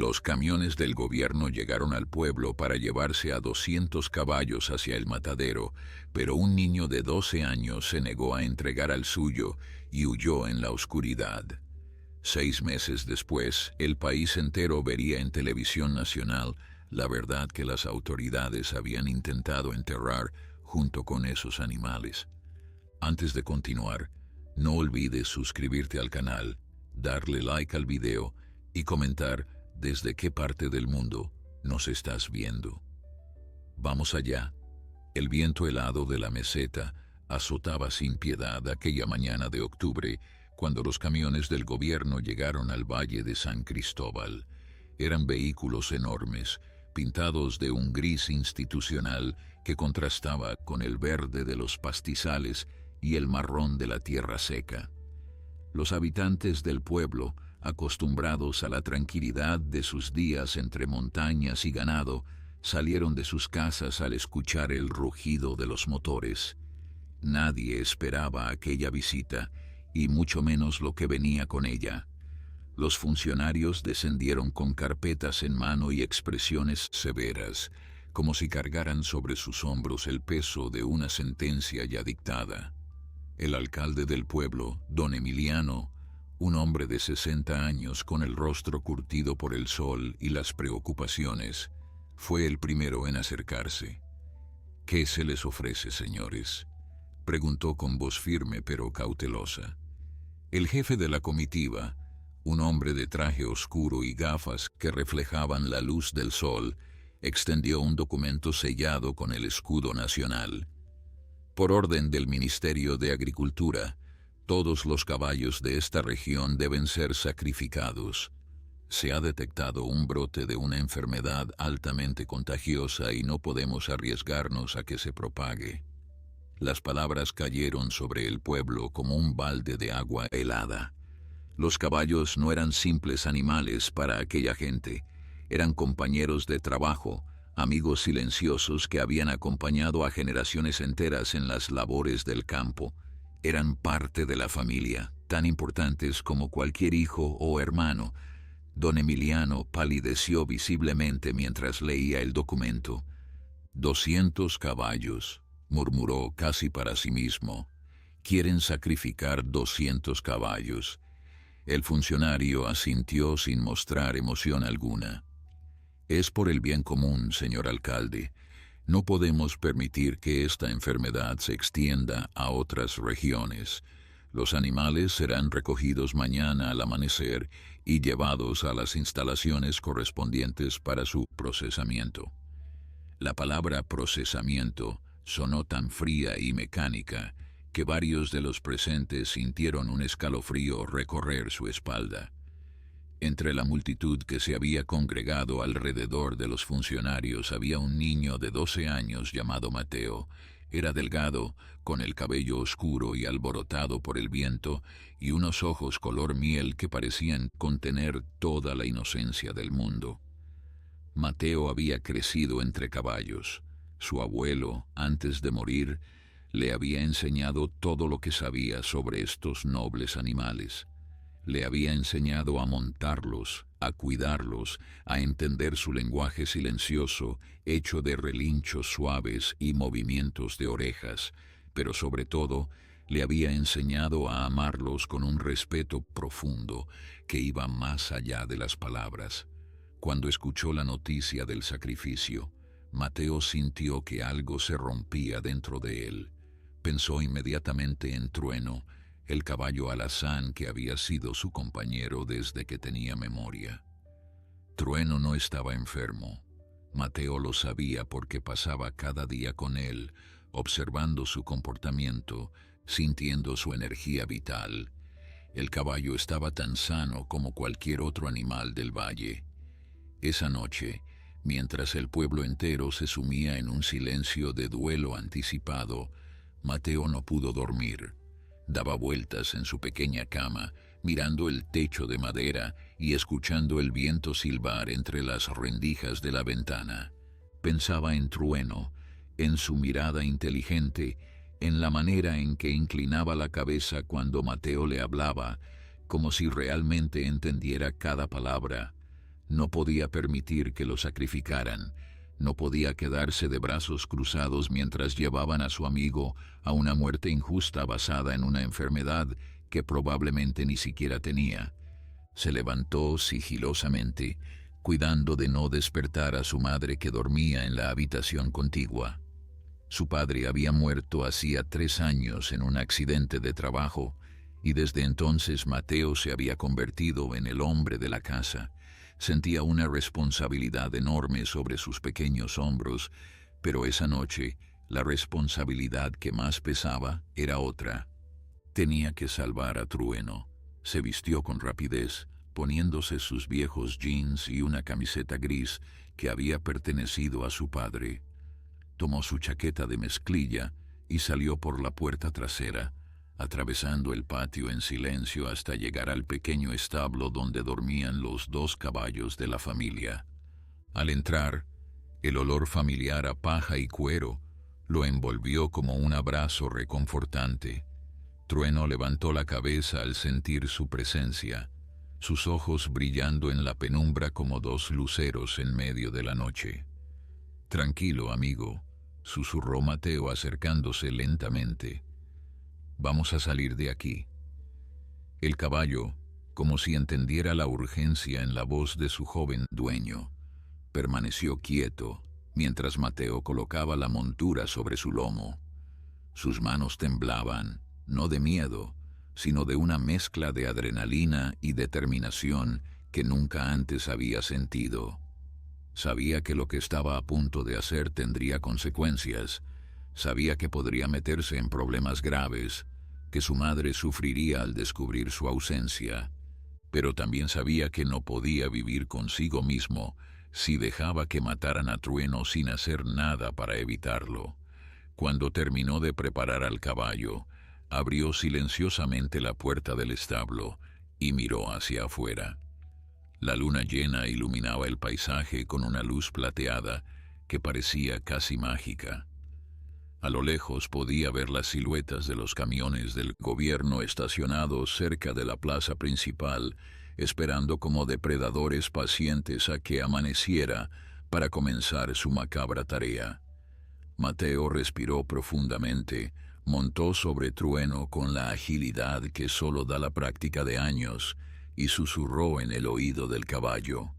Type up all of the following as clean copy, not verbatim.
Los camiones del gobierno llegaron al pueblo para llevarse a 200 caballos hacia el matadero, pero un niño de 12 años se negó a entregar al suyo y huyó en la oscuridad. 6 meses después, el país entero vería en televisión nacional la verdad que las autoridades habían intentado enterrar junto con esos animales. Antes de continuar, no olvides suscribirte al canal, darle like al video y comentar desde qué parte del mundo nos estás viendo. Vamos allá. El viento helado de la meseta azotaba sin piedad aquella mañana de octubre cuando los camiones del gobierno llegaron al Valle de San Cristóbal. Eran vehículos enormes, pintados de un gris institucional que contrastaba con el verde de los pastizales y el marrón de la tierra seca. Los habitantes del pueblo, acostumbrados a la tranquilidad de sus días entre montañas y ganado, salieron de sus casas al escuchar el rugido de los motores. Nadie esperaba aquella visita, y mucho menos lo que venía con ella. Los funcionarios descendieron con carpetas en mano y expresiones severas, como si cargaran sobre sus hombros el peso de una sentencia ya dictada. El alcalde del pueblo, don Emiliano, un hombre de 60 años con el rostro curtido por el sol y las preocupaciones, fue el primero en acercarse. «¿Qué se les ofrece, señores?», preguntó con voz firme pero cautelosa. El jefe de la comitiva, un hombre de traje oscuro y gafas que reflejaban la luz del sol, extendió un documento sellado con el escudo nacional. Por orden del Ministerio de Agricultura, todos los caballos de esta región deben ser sacrificados. Se ha detectado un brote de una enfermedad altamente contagiosa y no podemos arriesgarnos a que se propague. Las palabras cayeron sobre el pueblo como un balde de agua helada. Los caballos no eran simples animales para aquella gente, eran compañeros de trabajo, amigos silenciosos que habían acompañado a generaciones enteras en las labores del campo. Eran parte de la familia, tan importantes como cualquier hijo o hermano. Don Emiliano palideció visiblemente mientras leía el documento. 200 caballos, murmuró casi para sí mismo. Quieren sacrificar 200 caballos. El funcionario asintió sin mostrar emoción alguna. Es por el bien común, señor alcalde. No podemos permitir que esta enfermedad se extienda a otras regiones. Los animales serán recogidos mañana al amanecer y llevados a las instalaciones correspondientes para su procesamiento. La palabra procesamiento sonó tan fría y mecánica que varios de los presentes sintieron un escalofrío recorrer su espalda. Entre la multitud que se había congregado alrededor de los funcionarios había un niño de 12 años llamado Mateo. Era delgado, con el cabello oscuro y alborotado por el viento, y unos ojos color miel que parecían contener toda la inocencia del mundo. Mateo había crecido entre caballos. Su abuelo, antes de morir, le había enseñado todo lo que sabía sobre estos nobles animales. Le había enseñado a montarlos, a cuidarlos, a entender su lenguaje silencioso, hecho de relinchos suaves y movimientos de orejas, pero sobre todo, le había enseñado a amarlos con un respeto profundo que iba más allá de las palabras. Cuando escuchó la noticia del sacrificio, Mateo sintió que algo se rompía dentro de él. Pensó inmediatamente en Trueno, el caballo alazán que había sido su compañero desde que tenía memoria. Trueno no estaba enfermo. Mateo lo sabía porque pasaba cada día con él, observando su comportamiento, sintiendo su energía vital. El caballo estaba tan sano como cualquier otro animal del valle. Esa noche, mientras el pueblo entero se sumía en un silencio de duelo anticipado, Mateo no pudo dormir. Daba vueltas en su pequeña cama, mirando el techo de madera y escuchando el viento silbar entre las rendijas de la ventana. Pensaba en Trueno, en su mirada inteligente, en la manera en que inclinaba la cabeza cuando Mateo le hablaba, como si realmente entendiera cada palabra. No podía permitir que lo sacrificaran. No podía quedarse de brazos cruzados mientras llevaban a su amigo a una muerte injusta basada en una enfermedad que probablemente ni siquiera tenía. Se levantó sigilosamente, cuidando de no despertar a su madre que dormía en la habitación contigua. Su padre había muerto hacía 3 años en un accidente de trabajo, y desde entonces Mateo se había convertido en el hombre de la casa. Sentía una responsabilidad enorme sobre sus pequeños hombros, pero esa noche la responsabilidad que más pesaba era otra. Tenía que salvar a Trueno. Se vistió con rapidez, poniéndose sus viejos jeans y una camiseta gris que había pertenecido a su padre. Tomó su chaqueta de mezclilla y salió por la puerta trasera, atravesando el patio en silencio hasta llegar al pequeño establo donde dormían los 2 caballos de la familia. Al entrar, el olor familiar a paja y cuero lo envolvió como un abrazo reconfortante. Trueno levantó la cabeza al sentir su presencia, sus ojos brillando en la penumbra como 2 luceros en medio de la noche. «Tranquilo, amigo», susurró Mateo acercándose lentamente. «Vamos a salir de aquí». El caballo, como si entendiera la urgencia en la voz de su joven dueño, permaneció quieto mientras Mateo colocaba la montura sobre su lomo. Sus manos temblaban, no de miedo, sino de una mezcla de adrenalina y determinación que nunca antes había sentido. Sabía que lo que estaba a punto de hacer tendría consecuencias. Sabía que podría meterse en problemas graves, que su madre sufriría al descubrir su ausencia. Pero también sabía que no podía vivir consigo mismo si dejaba que mataran a Trueno sin hacer nada para evitarlo. Cuando terminó de preparar al caballo, abrió silenciosamente la puerta del establo y miró hacia afuera. La luna llena iluminaba el paisaje con una luz plateada que parecía casi mágica. A lo lejos podía ver las siluetas de los camiones del gobierno estacionados cerca de la plaza principal, esperando como depredadores pacientes a que amaneciera para comenzar su macabra tarea. Mateo respiró profundamente, montó sobre Trueno con la agilidad que solo da la práctica de años y susurró en el oído del caballo: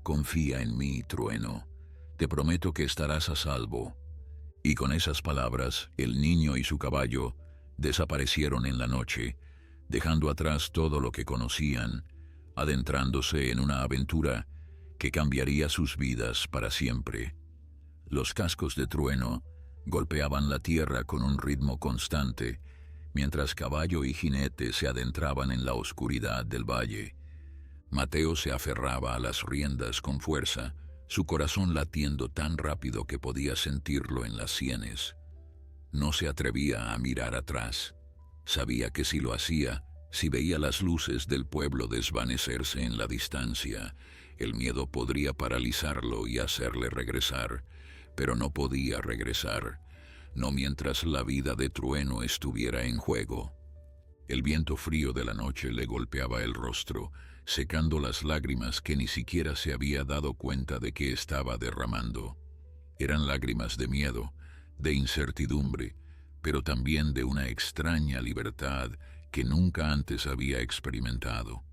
«Confía en mí, Trueno. Te prometo que estarás a salvo». Y con esas palabras, el niño y su caballo desaparecieron en la noche, dejando atrás todo lo que conocían, adentrándose en una aventura que cambiaría sus vidas para siempre. Los cascos de Trueno golpeaban la tierra con un ritmo constante, mientras caballo y jinete se adentraban en la oscuridad del valle. Mateo se aferraba a las riendas con fuerza, su corazón latiendo tan rápido que podía sentirlo en las sienes. No se atrevía a mirar atrás. Sabía que si lo hacía, si veía las luces del pueblo desvanecerse en la distancia, el miedo podría paralizarlo y hacerle regresar, pero no podía regresar, no mientras la vida de Trueno estuviera en juego. El viento frío de la noche le golpeaba el rostro, secando las lágrimas que ni siquiera se había dado cuenta de que estaba derramando. Eran lágrimas de miedo, de incertidumbre, pero también de una extraña libertad que nunca antes había experimentado.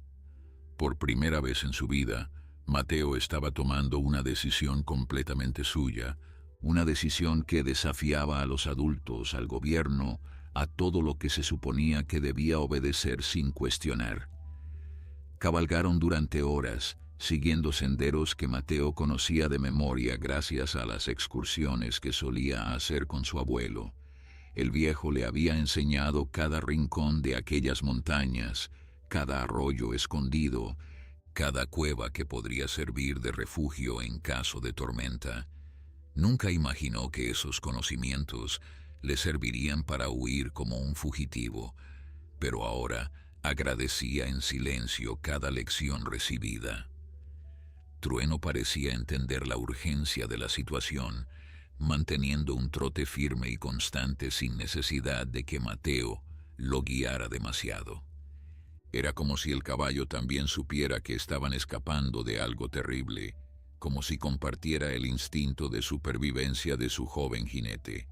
Por primera vez en su vida, Mateo estaba tomando una decisión completamente suya, una decisión que desafiaba a los adultos, al gobierno, a todo lo que se suponía que debía obedecer sin cuestionar. Cabalgaron durante horas, siguiendo senderos que Mateo conocía de memoria gracias a las excursiones que solía hacer con su abuelo. El viejo le había enseñado cada rincón de aquellas montañas, cada arroyo escondido, cada cueva que podría servir de refugio en caso de tormenta. Nunca imaginó que esos conocimientos le servirían para huir como un fugitivo, pero ahora agradecía en silencio cada lección recibida. Trueno parecía entender la urgencia de la situación, manteniendo un trote firme y constante sin necesidad de que Mateo lo guiara demasiado. Era como si el caballo también supiera que estaban escapando de algo terrible, como si compartiera el instinto de supervivencia de su joven jinete.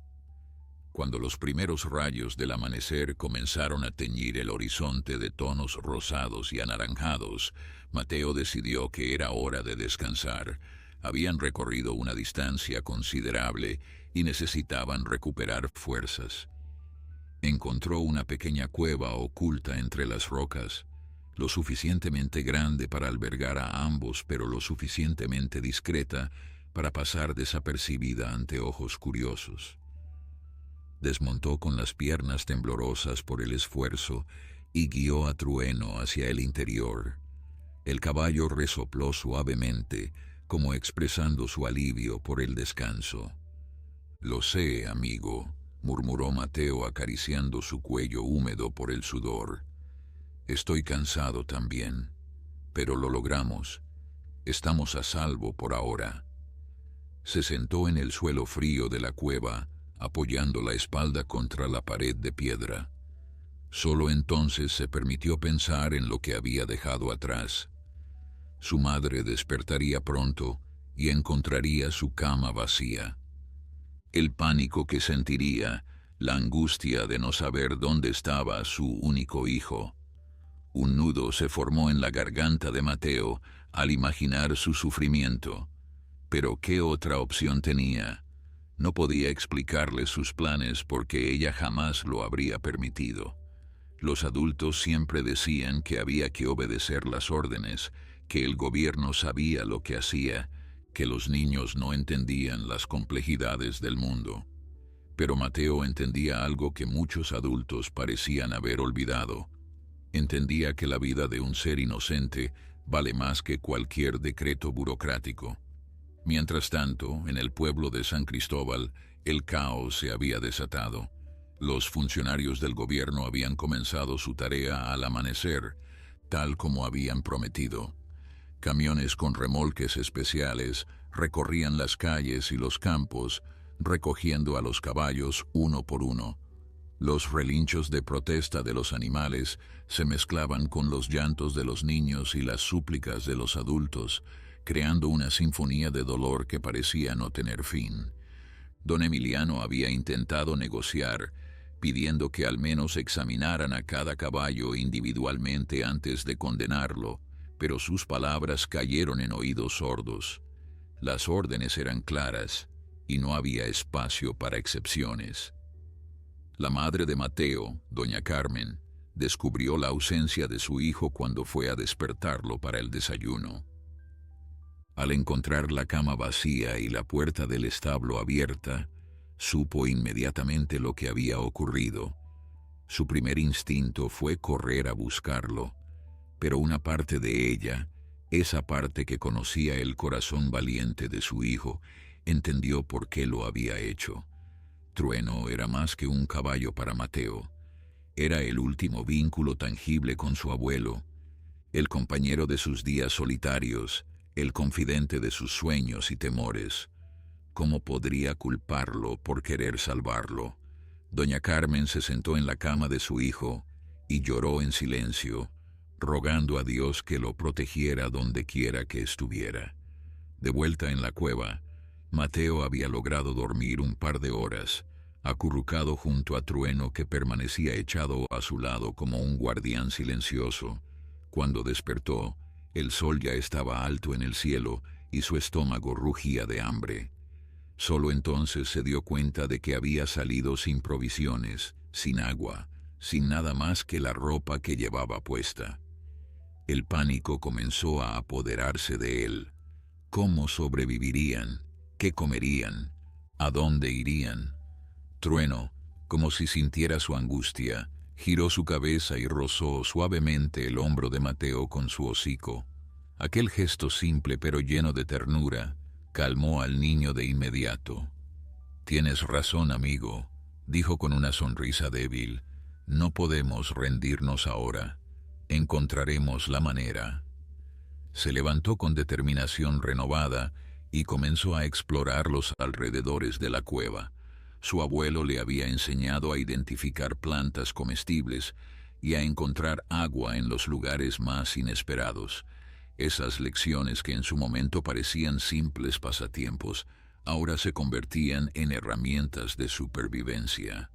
Cuando los primeros rayos del amanecer comenzaron a teñir el horizonte de tonos rosados y anaranjados, Mateo decidió que era hora de descansar. Habían recorrido una distancia considerable y necesitaban recuperar fuerzas. Encontró una pequeña cueva oculta entre las rocas, lo suficientemente grande para albergar a ambos, pero lo suficientemente discreta para pasar desapercibida ante ojos curiosos. Desmontó con las piernas temblorosas por el esfuerzo y guió a Trueno hacia el interior. El caballo resopló suavemente, como expresando su alivio por el descanso. «Lo sé, amigo», murmuró Mateo acariciando su cuello húmedo por el sudor. «Estoy cansado también, pero lo logramos. Estamos a salvo por ahora». Se sentó en el suelo frío de la cueva, apoyando la espalda contra la pared de piedra. Solo entonces se permitió pensar en lo que había dejado atrás. Su madre despertaría pronto y encontraría su cama vacía. El pánico que sentiría, la angustia de no saber dónde estaba su único hijo. Un nudo se formó en la garganta de Mateo al imaginar su sufrimiento. Pero ¿qué otra opción tenía? No podía explicarle sus planes porque ella jamás lo habría permitido. Los adultos siempre decían que había que obedecer las órdenes, que el gobierno sabía lo que hacía, que los niños no entendían las complejidades del mundo. Pero Mateo entendía algo que muchos adultos parecían haber olvidado. Entendía que la vida de un ser inocente vale más que cualquier decreto burocrático. Mientras tanto, en el pueblo de San Cristóbal, el caos se había desatado. Los funcionarios del gobierno habían comenzado su tarea al amanecer, tal como habían prometido. Camiones con remolques especiales recorrían las calles y los campos, recogiendo a los caballos uno por uno. Los relinchos de protesta de los animales se mezclaban con los llantos de los niños y las súplicas de los adultos, creando una sinfonía de dolor que parecía no tener fin. Don Emiliano había intentado negociar, pidiendo que al menos examinaran a cada caballo individualmente antes de condenarlo, pero sus palabras cayeron en oídos sordos. Las órdenes eran claras y no había espacio para excepciones. La madre de Mateo, doña Carmen, descubrió la ausencia de su hijo cuando fue a despertarlo para el desayuno. Al encontrar la cama vacía y la puerta del establo abierta, supo inmediatamente lo que había ocurrido. Su primer instinto fue correr a buscarlo, pero una parte de ella, esa parte que conocía el corazón valiente de su hijo, entendió por qué lo había hecho. Trueno era más que un caballo para Mateo. Era el último vínculo tangible con su abuelo, el compañero de sus días solitarios, el confidente de sus sueños y temores. ¿Cómo podría culparlo por querer salvarlo? Doña Carmen se sentó en la cama de su hijo y lloró en silencio, rogando a Dios que lo protegiera donde quiera que estuviera. De vuelta en la cueva, Mateo había logrado dormir un par de horas, acurrucado junto a Trueno, que permanecía echado a su lado como un guardián silencioso. Cuando despertó, el sol ya estaba alto en el cielo y su estómago rugía de hambre. Solo entonces se dio cuenta de que había salido sin provisiones, sin agua, sin nada más que la ropa que llevaba puesta. El pánico comenzó a apoderarse de él. ¿Cómo sobrevivirían? ¿Qué comerían? ¿A dónde irían? Trueno, como si sintiera su angustia, giró su cabeza y rozó suavemente el hombro de Mateo con su hocico. Aquel gesto simple pero lleno de ternura calmó al niño de inmediato. «Tienes razón, amigo», dijo con una sonrisa débil. «No podemos rendirnos ahora. Encontraremos la manera». Se levantó con determinación renovada y comenzó a explorar los alrededores de la cueva. Su abuelo le había enseñado a identificar plantas comestibles y a encontrar agua en los lugares más inesperados. Esas lecciones que en su momento parecían simples pasatiempos, ahora se convertían en herramientas de supervivencia.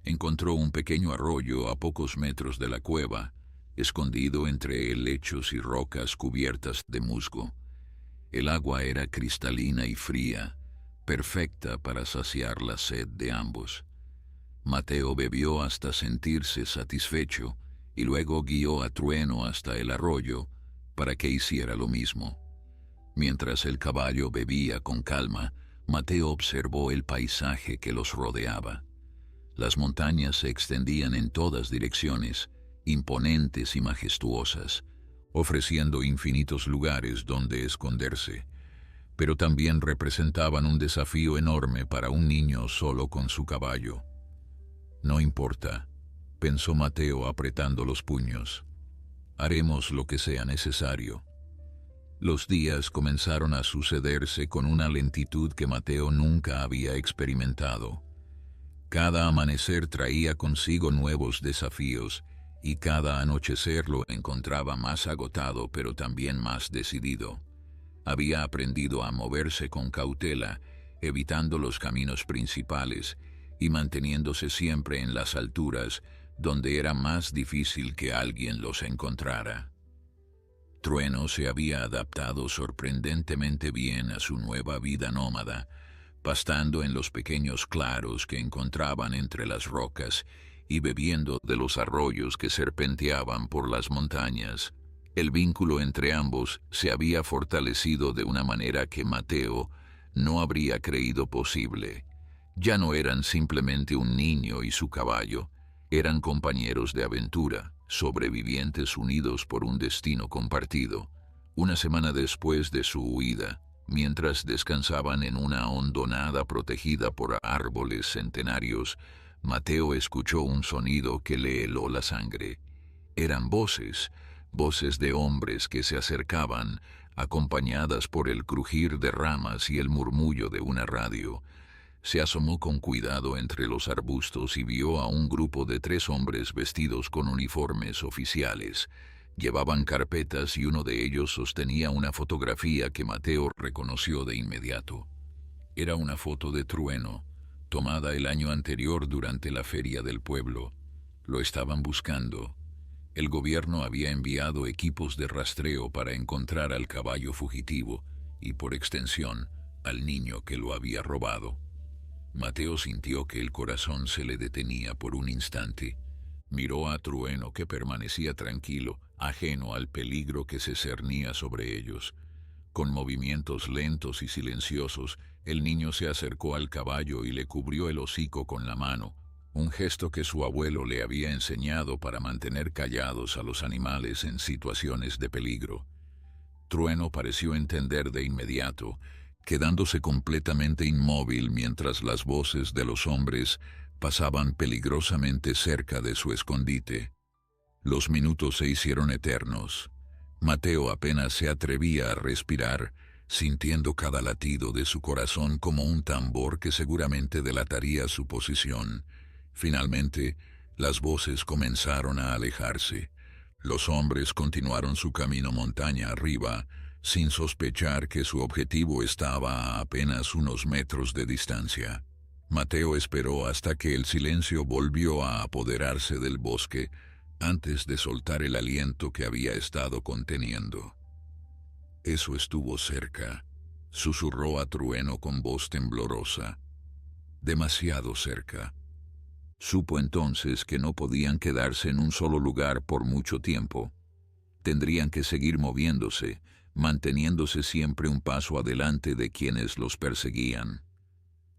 Encontró un pequeño arroyo a pocos metros de la cueva, escondido entre helechos y rocas cubiertas de musgo. El agua era cristalina y fría, perfecta para saciar la sed de ambos. Mateo bebió hasta sentirse satisfecho y luego guió a Trueno hasta el arroyo para que hiciera lo mismo. Mientras el caballo bebía con calma, Mateo observó el paisaje que los rodeaba. Las montañas se extendían en todas direcciones, imponentes y majestuosas, ofreciendo infinitos lugares donde esconderse, pero también representaban un desafío enorme para un niño solo con su caballo. No importa, pensó Mateo apretando los puños. Haremos lo que sea necesario. Los días comenzaron a sucederse con una lentitud que Mateo nunca había experimentado. Cada amanecer traía consigo nuevos desafíos, y cada anochecer lo encontraba más agotado pero también más decidido. Había aprendido a moverse con cautela, evitando los caminos principales y manteniéndose siempre en las alturas, donde era más difícil que alguien los encontrara. Trueno se había adaptado sorprendentemente bien a su nueva vida nómada, pastando en los pequeños claros que encontraban entre las rocas y bebiendo de los arroyos que serpenteaban por las montañas. El vínculo entre ambos se había fortalecido de una manera que Mateo no habría creído posible. Ya no eran simplemente un niño y su caballo, eran compañeros de aventura, sobrevivientes unidos por un destino compartido. Una semana después de su huida, mientras descansaban en una hondonada protegida por árboles centenarios, Mateo escuchó un sonido que le heló la sangre. Eran voces de hombres que se acercaban, acompañadas por el crujir de ramas y el murmullo de una radio. Se asomó con cuidado entre los arbustos y vio a un grupo de 3 hombres vestidos con uniformes oficiales. Llevaban carpetas y uno de ellos sostenía una fotografía que Mateo reconoció de inmediato. Era una foto de Trueno, tomada el año anterior durante la feria del pueblo. Lo estaban buscando. El gobierno había enviado equipos de rastreo para encontrar al caballo fugitivo y, por extensión, al niño que lo había robado. Mateo sintió que el corazón se le detenía por un instante. Miró a Trueno, que permanecía tranquilo, ajeno al peligro que se cernía sobre ellos. Con movimientos lentos y silenciosos, el niño se acercó al caballo y le cubrió el hocico con la mano, un gesto que su abuelo le había enseñado para mantener callados a los animales en situaciones de peligro. Trueno pareció entender de inmediato, quedándose completamente inmóvil mientras las voces de los hombres pasaban peligrosamente cerca de su escondite. Los minutos se hicieron eternos. Mateo apenas se atrevía a respirar, sintiendo cada latido de su corazón como un tambor que seguramente delataría su posición. Finalmente, las voces comenzaron a alejarse. Los hombres continuaron su camino montaña arriba, sin sospechar que su objetivo estaba a apenas unos metros de distancia. Mateo esperó hasta que el silencio volvió a apoderarse del bosque, antes de soltar el aliento que había estado conteniendo. Eso estuvo cerca, susurró a Trueno con voz temblorosa. Demasiado cerca. Supo entonces que no podían quedarse en un solo lugar por mucho tiempo. Tendrían que seguir moviéndose, manteniéndose siempre un paso adelante de quienes los perseguían.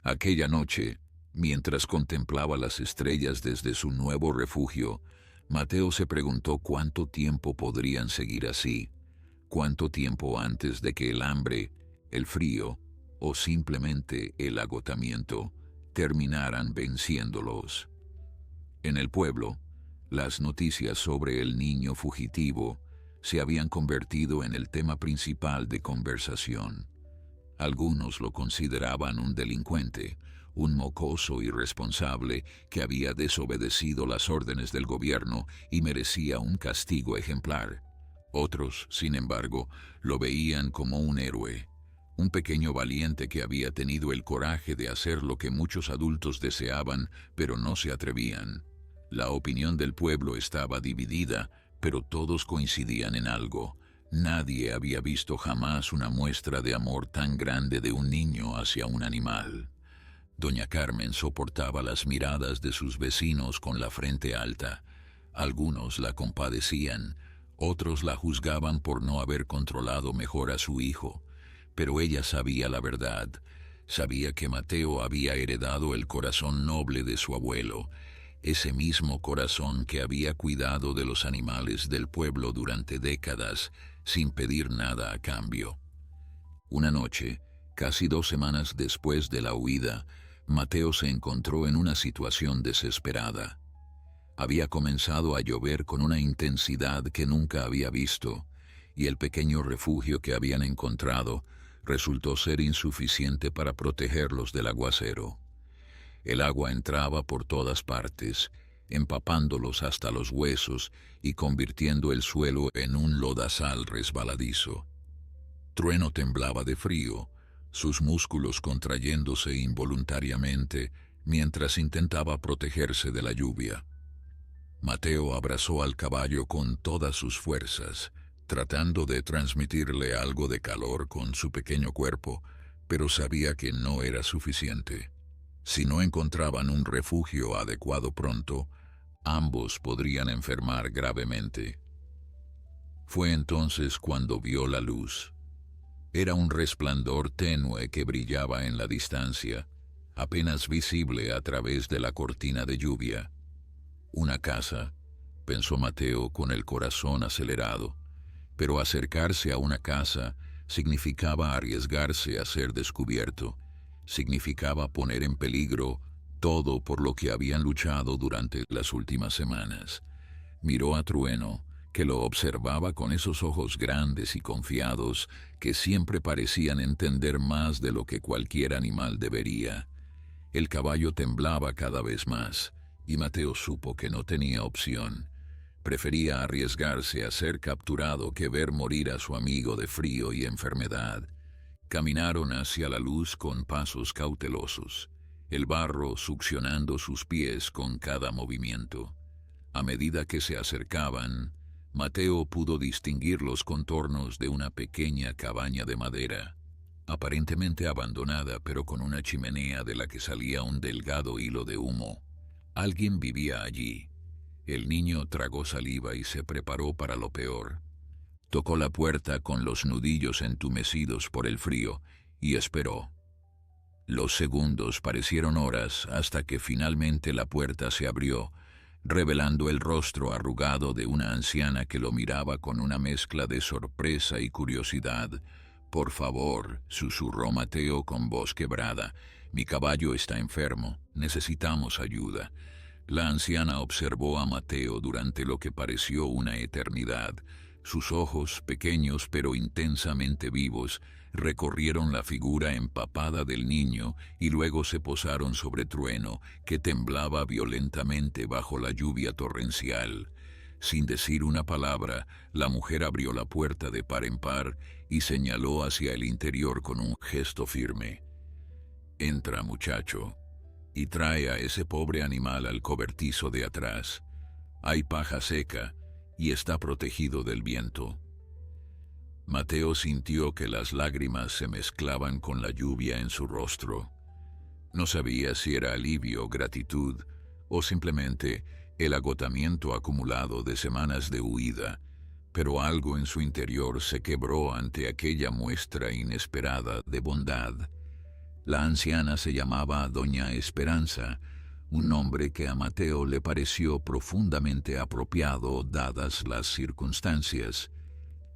Aquella noche, mientras contemplaba las estrellas desde su nuevo refugio, Mateo se preguntó cuánto tiempo podrían seguir así, cuánto tiempo antes de que el hambre, el frío o simplemente el agotamiento terminaran venciéndolos. En el pueblo, las noticias sobre el niño fugitivo se habían convertido en el tema principal de conversación. Algunos lo consideraban un delincuente, un mocoso irresponsable que había desobedecido las órdenes del gobierno y merecía un castigo ejemplar. Otros, sin embargo, lo veían como un héroe, un pequeño valiente que había tenido el coraje de hacer lo que muchos adultos deseaban, pero no se atrevían. La opinión del pueblo estaba dividida, pero todos coincidían en algo. Nadie había visto jamás una muestra de amor tan grande de un niño hacia un animal. Doña Carmen soportaba las miradas de sus vecinos con la frente alta. Algunos la compadecían, otros la juzgaban por no haber controlado mejor a su hijo. Pero ella sabía la verdad. Sabía que Mateo había heredado el corazón noble de su abuelo, ese mismo corazón que había cuidado de los animales del pueblo durante décadas, sin pedir nada a cambio. Una noche, casi 2 semanas después de la huida, Mateo se encontró en una situación desesperada. Había comenzado a llover con una intensidad que nunca había visto, y el pequeño refugio que habían encontrado resultó ser insuficiente para protegerlos del aguacero. El agua entraba por todas partes, empapándolos hasta los huesos y convirtiendo el suelo en un lodazal resbaladizo. Trueno temblaba de frío, sus músculos contrayéndose involuntariamente mientras intentaba protegerse de la lluvia. Mateo abrazó al caballo con todas sus fuerzas, tratando de transmitirle algo de calor con su pequeño cuerpo, pero sabía que no era suficiente. Si no encontraban un refugio adecuado pronto, ambos podrían enfermar gravemente. Fue entonces cuando vio la luz. Era un resplandor tenue que brillaba en la distancia, apenas visible a través de la cortina de lluvia. Una casa, pensó Mateo con el corazón acelerado, pero acercarse a una casa significaba arriesgarse a ser descubierto. Significaba poner en peligro todo por lo que habían luchado durante las últimas semanas. Miró a Trueno, que lo observaba con esos ojos grandes y confiados que siempre parecían entender más de lo que cualquier animal debería. El caballo temblaba cada vez más, y Mateo supo que no tenía opción. Prefería arriesgarse a ser capturado que ver morir a su amigo de frío y enfermedad. Caminaron hacia la luz con pasos cautelosos, el barro succionando sus pies con cada movimiento. A medida que se acercaban, Mateo pudo distinguir los contornos de una pequeña cabaña de madera, aparentemente abandonada pero con una chimenea de la que salía un delgado hilo de humo. Alguien vivía allí. El niño tragó saliva y se preparó para lo peor. Tocó la puerta con los nudillos entumecidos por el frío y esperó. Los segundos parecieron horas hasta que finalmente la puerta se abrió, revelando el rostro arrugado de una anciana que lo miraba con una mezcla de sorpresa y curiosidad. «Por favor», susurró Mateo con voz quebrada, «mi caballo está enfermo, necesitamos ayuda». La anciana observó a Mateo durante lo que pareció una eternidad. Sus ojos, pequeños pero intensamente vivos, recorrieron la figura empapada del niño y luego se posaron sobre Trueno, que temblaba violentamente bajo la lluvia torrencial. Sin decir una palabra, la mujer abrió la puerta de par en par y señaló hacia el interior con un gesto firme. «Entra, muchacho, y trae a ese pobre animal al cobertizo de atrás. Hay paja seca y está protegido del viento». Mateo sintió que las lágrimas se mezclaban con la lluvia en su rostro. No sabía si era alivio, gratitud o simplemente el agotamiento acumulado de semanas de huida, pero algo en su interior se quebró ante aquella muestra inesperada de bondad. La anciana se llamaba Doña Esperanza, un nombre que a Mateo le pareció profundamente apropiado dadas las circunstancias.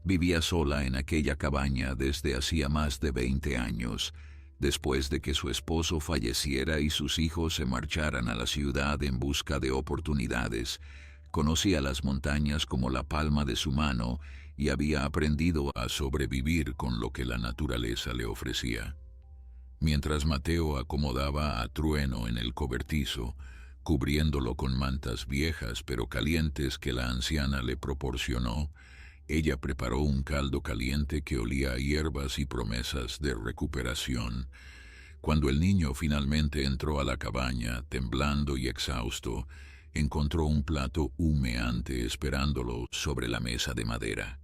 Vivía sola en aquella cabaña desde hacía más de 20 años, después de que su esposo falleciera y sus hijos se marcharan a la ciudad en busca de oportunidades. Conocía las montañas como la palma de su mano y había aprendido a sobrevivir con lo que la naturaleza le ofrecía. Mientras Mateo acomodaba a Trueno en el cobertizo, cubriéndolo con mantas viejas pero calientes que la anciana le proporcionó, ella preparó un caldo caliente que olía a hierbas y promesas de recuperación. Cuando el niño finalmente entró a la cabaña, temblando y exhausto, encontró un plato humeante esperándolo sobre la mesa de madera.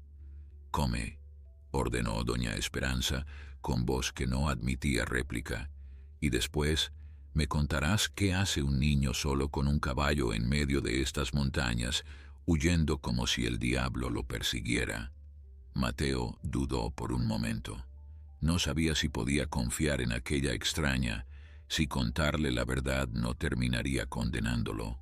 «Come», ordenó doña Esperanza, con voz que no admitía réplica, «y después me contarás qué hace un niño solo con un caballo en medio de estas montañas, huyendo como si el diablo lo persiguiera». Mateo dudó por un momento. No sabía si podía confiar en aquella extraña, si contarle la verdad no terminaría condenándolo.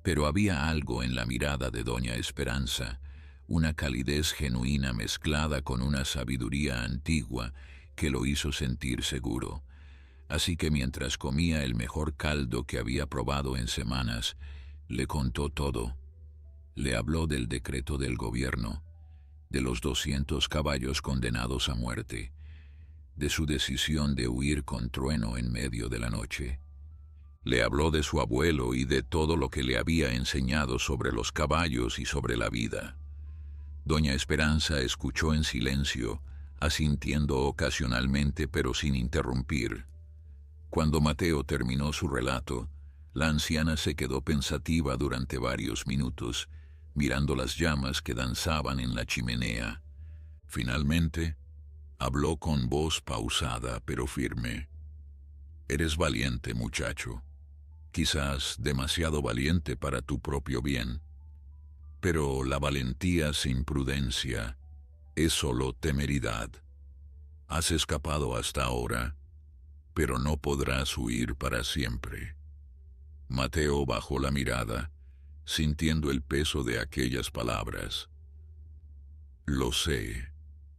Pero había algo en la mirada de doña Esperanza, una calidez genuina mezclada con una sabiduría antigua que lo hizo sentir seguro. Así que mientras comía el mejor caldo que había probado en semanas, le contó todo. Le habló del decreto del gobierno, de los 200 caballos condenados a muerte, de su decisión de huir con Trueno en medio de la noche. Le habló de su abuelo y de todo lo que le había enseñado sobre los caballos y sobre la vida. Doña Esperanza escuchó en silencio, asintiendo ocasionalmente pero sin interrumpir. Cuando Mateo terminó su relato, la anciana se quedó pensativa durante varios minutos, mirando las llamas que danzaban en la chimenea. Finalmente, habló con voz pausada pero firme. «Eres valiente, muchacho. Quizás demasiado valiente para tu propio bien. Pero la valentía sin prudencia es solo temeridad. Has escapado hasta ahora, pero no podrás huir para siempre». Mateo bajó la mirada, sintiendo el peso de aquellas palabras. «Lo sé»,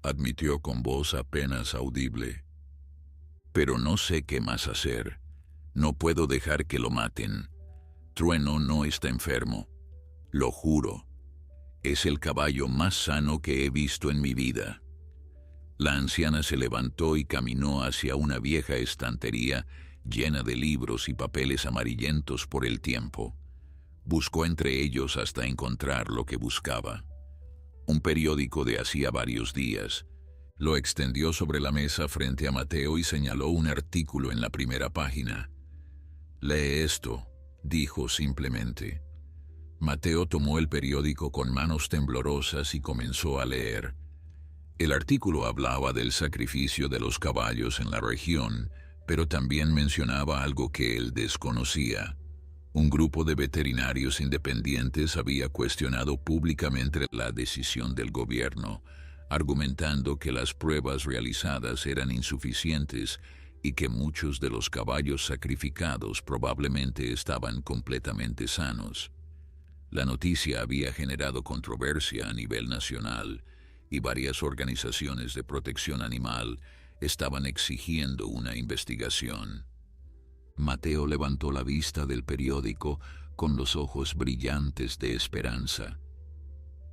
admitió con voz apenas audible. «Pero no sé qué más hacer. No puedo dejar que lo maten. Trueno no está enfermo. Lo juro. Es el caballo más sano que he visto en mi vida». La anciana se levantó y caminó hacia una vieja estantería llena de libros y papeles amarillentos por el tiempo. Buscó entre ellos hasta encontrar lo que buscaba. Un periódico de hacía varios días. Lo extendió sobre la mesa frente a Mateo y señaló un artículo en la primera página. «Lee esto», dijo simplemente. Mateo tomó el periódico con manos temblorosas y comenzó a leer. El artículo hablaba del sacrificio de los caballos en la región, pero también mencionaba algo que él desconocía. Un grupo de veterinarios independientes había cuestionado públicamente la decisión del gobierno, argumentando que las pruebas realizadas eran insuficientes y que muchos de los caballos sacrificados probablemente estaban completamente sanos. La noticia había generado controversia a nivel nacional y varias organizaciones de protección animal estaban exigiendo una investigación. Mateo levantó la vista del periódico con los ojos brillantes de esperanza.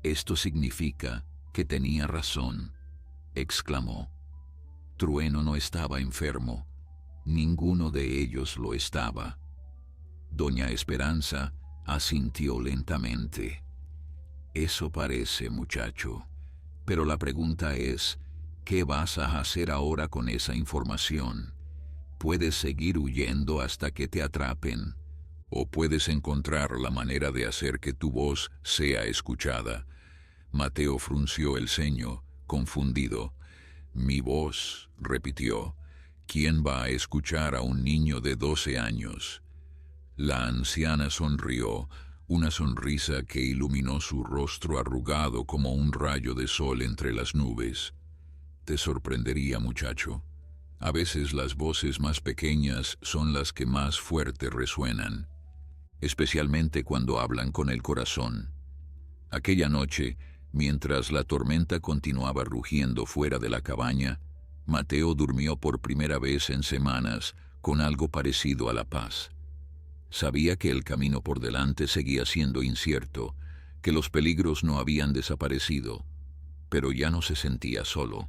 «Esto significa que tenía razón», exclamó. Trueno no estaba enfermo. Ninguno de ellos lo estaba. Doña Esperanza asintió lentamente. «Eso parece, muchacho. Pero la pregunta es, ¿qué vas a hacer ahora con esa información? Puedes seguir huyendo hasta que te atrapen, o puedes encontrar la manera de hacer que tu voz sea escuchada». Mateo frunció el ceño, confundido. «Mi voz», repitió. «¿Quién va a escuchar a un niño de 12 años?» La anciana sonrió, una sonrisa que iluminó su rostro arrugado como un rayo de sol entre las nubes. «Te sorprendería, muchacho. A veces las voces más pequeñas son las que más fuerte resuenan, especialmente cuando hablan con el corazón». Aquella noche, mientras la tormenta continuaba rugiendo fuera de la cabaña, Mateo durmió por primera vez en semanas con algo parecido a la paz. Sabía que el camino por delante seguía siendo incierto, que los peligros no habían desaparecido, pero ya no se sentía solo.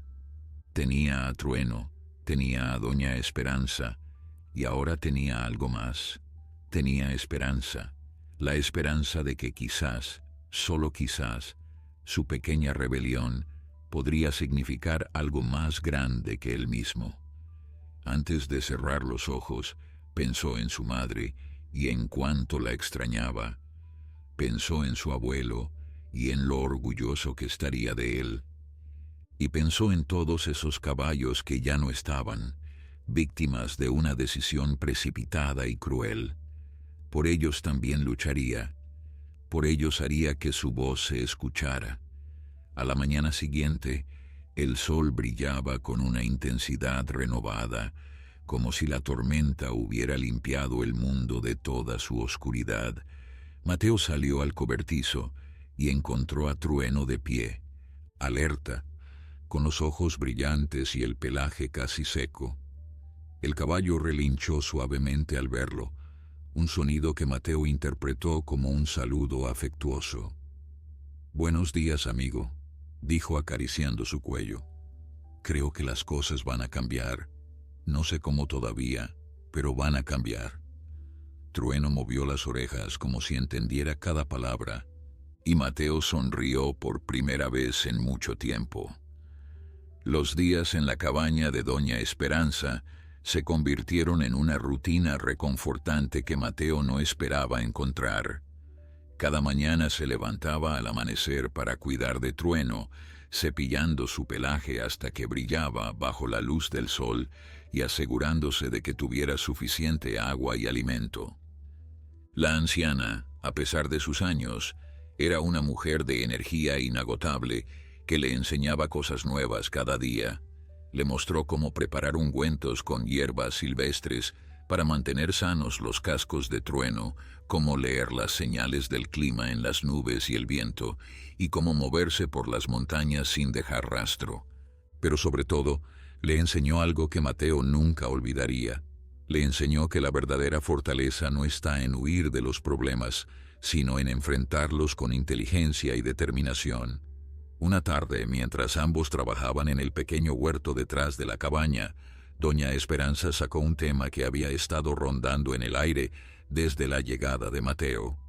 Tenía a Trueno, Tenía a doña Esperanza, y ahora tenía algo más. Tenía esperanza, la esperanza de que quizás, solo quizás, su pequeña rebelión podría significar algo más grande que él mismo. Antes de cerrar los ojos, pensó en su madre y en cuánto la extrañaba. Pensó en su abuelo y en lo orgulloso que estaría de él. Y pensó en todos esos caballos que ya no estaban, víctimas de una decisión precipitada y cruel. Por ellos también lucharía. Por ellos haría que su voz se escuchara. A la mañana siguiente, el sol brillaba con una intensidad renovada, como si la tormenta hubiera limpiado el mundo de toda su oscuridad. Mateo salió al cobertizo y encontró a Trueno de pie, alerta, con los ojos brillantes y el pelaje casi seco. El caballo relinchó suavemente al verlo, un sonido que Mateo interpretó como un saludo afectuoso. «Buenos días, amigo», dijo acariciando su cuello. «Creo que las cosas van a cambiar. No sé cómo todavía, pero van a cambiar». Trueno movió las orejas como si entendiera cada palabra, y Mateo sonrió por primera vez en mucho tiempo. Los días en la cabaña de doña Esperanza se convirtieron en una rutina reconfortante que Mateo no esperaba encontrar. Cada mañana se levantaba al amanecer para cuidar de Trueno, cepillando su pelaje hasta que brillaba bajo la luz del sol y asegurándose de que tuviera suficiente agua y alimento. La anciana, a pesar de sus años, era una mujer de energía inagotable que le enseñaba cosas nuevas cada día. Le mostró cómo preparar ungüentos con hierbas silvestres para mantener sanos los cascos de Trueno, cómo leer las señales del clima en las nubes y el viento, y cómo moverse por las montañas sin dejar rastro. Pero sobre todo, le enseñó algo que Mateo nunca olvidaría. Le enseñó que la verdadera fortaleza no está en huir de los problemas, sino en enfrentarlos con inteligencia y determinación. Una tarde, mientras ambos trabajaban en el pequeño huerto detrás de la cabaña, doña Esperanza sacó un tema que había estado rondando en el aire desde la llegada de Mateo.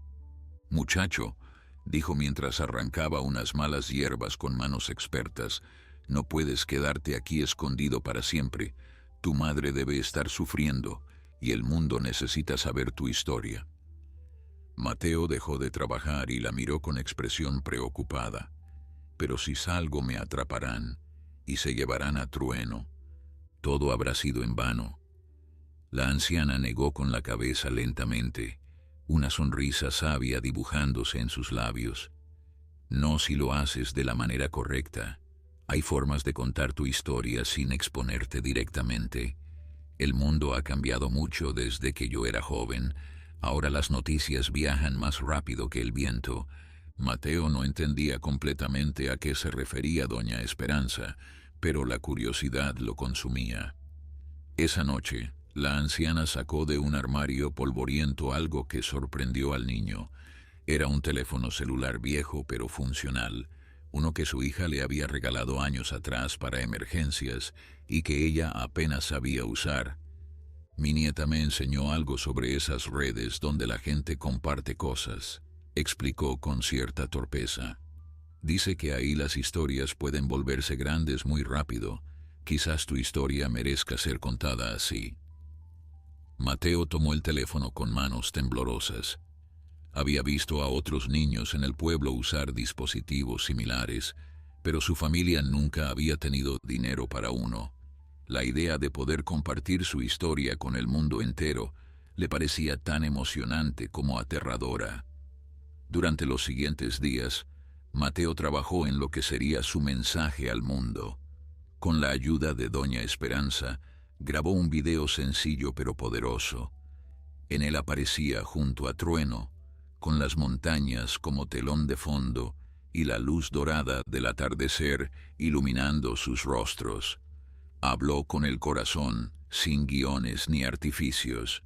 «Muchacho», dijo mientras arrancaba unas malas hierbas con manos expertas, «no puedes quedarte aquí escondido para siempre. Tu madre debe estar sufriendo, y el mundo necesita saber tu historia». Mateo dejó de trabajar y la miró con expresión preocupada. «Pero si salgo me atraparán, y se llevarán a Trueno. Todo habrá sido en vano». La anciana negó con la cabeza lentamente, una sonrisa sabia dibujándose en sus labios. «No si lo haces de la manera correcta. Hay formas de contar tu historia sin exponerte directamente. El mundo ha cambiado mucho desde que yo era joven. Ahora las noticias viajan más rápido que el viento». Mateo no entendía completamente a qué se refería doña Esperanza, pero la curiosidad lo consumía. Esa noche, la anciana sacó de un armario polvoriento algo que sorprendió al niño. Era un teléfono celular viejo pero funcional, uno que su hija le había regalado años atrás para emergencias y que ella apenas sabía usar. «Mi nieta me enseñó algo sobre esas redes donde la gente comparte cosas», explicó con cierta torpeza. «Dice que ahí las historias pueden volverse grandes muy rápido. Quizás tu historia merezca ser contada así». Mateo tomó el teléfono con manos temblorosas. Había visto a otros niños en el pueblo usar dispositivos similares, pero su familia nunca había tenido dinero para uno. La idea de poder compartir su historia con el mundo entero le parecía tan emocionante como aterradora. Durante los siguientes días, Mateo trabajó en lo que sería su mensaje al mundo. Con la ayuda de doña Esperanza, grabó un video sencillo pero poderoso. En él aparecía junto a Trueno, con las montañas como telón de fondo y la luz dorada del atardecer iluminando sus rostros. Habló con el corazón, sin guiones ni artificios.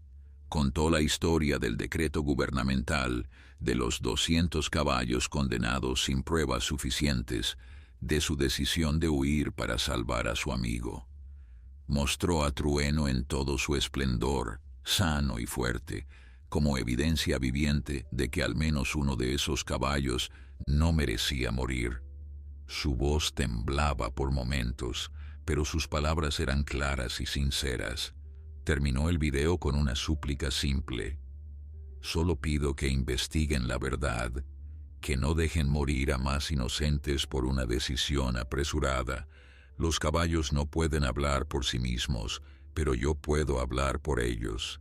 Contó la historia del decreto gubernamental, de los 200 caballos condenados sin pruebas suficientes, de su decisión de huir para salvar a su amigo. Mostró a Trueno en todo su esplendor, sano y fuerte, como evidencia viviente de que al menos uno de esos caballos no merecía morir. Su voz temblaba por momentos, pero sus palabras eran claras y sinceras. Terminó el video con una súplica simple. Solo pido que investiguen la verdad, que no dejen morir a más inocentes por una decisión apresurada. Los caballos no pueden hablar por sí mismos, pero yo puedo hablar por ellos.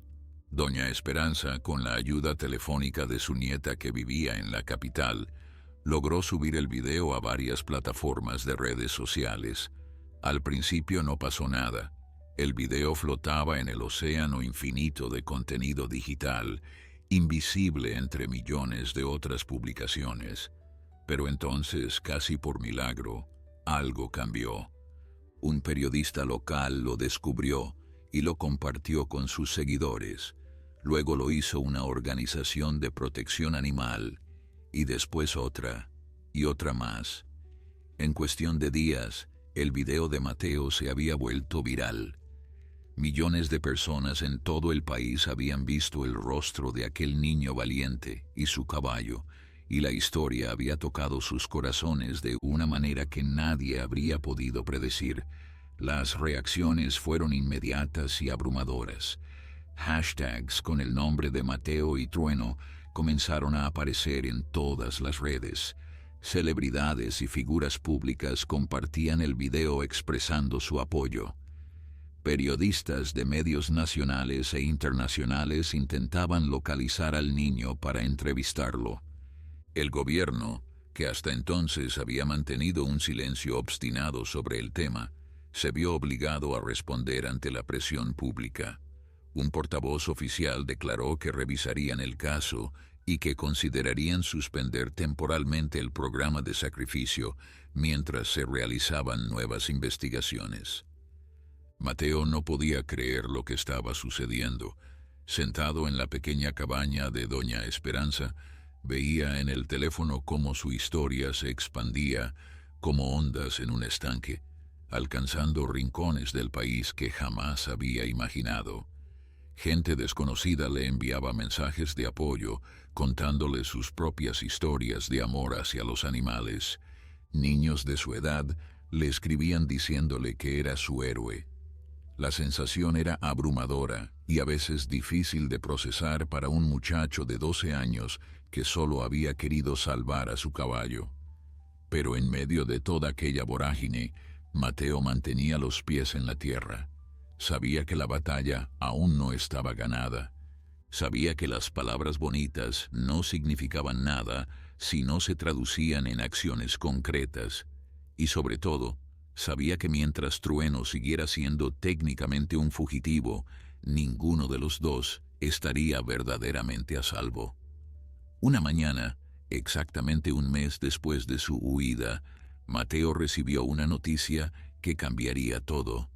Doña Esperanza, con la ayuda telefónica de su nieta que vivía en la capital, logró subir el video a varias plataformas de redes sociales. Al principio no pasó nada. El video flotaba en el océano infinito de contenido digital, invisible entre millones de otras publicaciones. Pero entonces, casi por milagro, algo cambió. Un periodista local lo descubrió y lo compartió con sus seguidores. Luego lo hizo una organización de protección animal, y después otra, y otra más. En cuestión de días, el video de Mateo se había vuelto viral. Millones de personas en todo el país habían visto el rostro de aquel niño valiente y su caballo, y la historia había tocado sus corazones de una manera que nadie habría podido predecir. Las reacciones fueron inmediatas y abrumadoras. Hashtags con el nombre de Mateo y Trueno comenzaron a aparecer en todas las redes. Celebridades y figuras públicas compartían el video expresando su apoyo. Periodistas de medios nacionales e internacionales intentaban localizar al niño para entrevistarlo. El gobierno, que hasta entonces había mantenido un silencio obstinado sobre el tema, se vio obligado a responder ante la presión pública. Un portavoz oficial declaró que revisarían el caso y que considerarían suspender temporalmente el programa de sacrificio mientras se realizaban nuevas investigaciones. Mateo no podía creer lo que estaba sucediendo. Sentado en la pequeña cabaña de Doña Esperanza, veía en el teléfono cómo su historia se expandía como ondas en un estanque, alcanzando rincones del país que jamás había imaginado. Gente desconocida le enviaba mensajes de apoyo, contándole sus propias historias de amor hacia los animales. Niños de su edad le escribían diciéndole que era su héroe. La sensación era abrumadora y a veces difícil de procesar para un muchacho de 12 años que solo había querido salvar a su caballo. Pero en medio de toda aquella vorágine, Mateo mantenía los pies en la tierra. Sabía que la batalla aún no estaba ganada. Sabía que las palabras bonitas no significaban nada si no se traducían en acciones concretas. Y sobre todo, sabía que mientras Trueno siguiera siendo técnicamente un fugitivo, ninguno de los dos estaría verdaderamente a salvo. Una mañana, exactamente un mes después de su huida, Mateo recibió una noticia que cambiaría todo.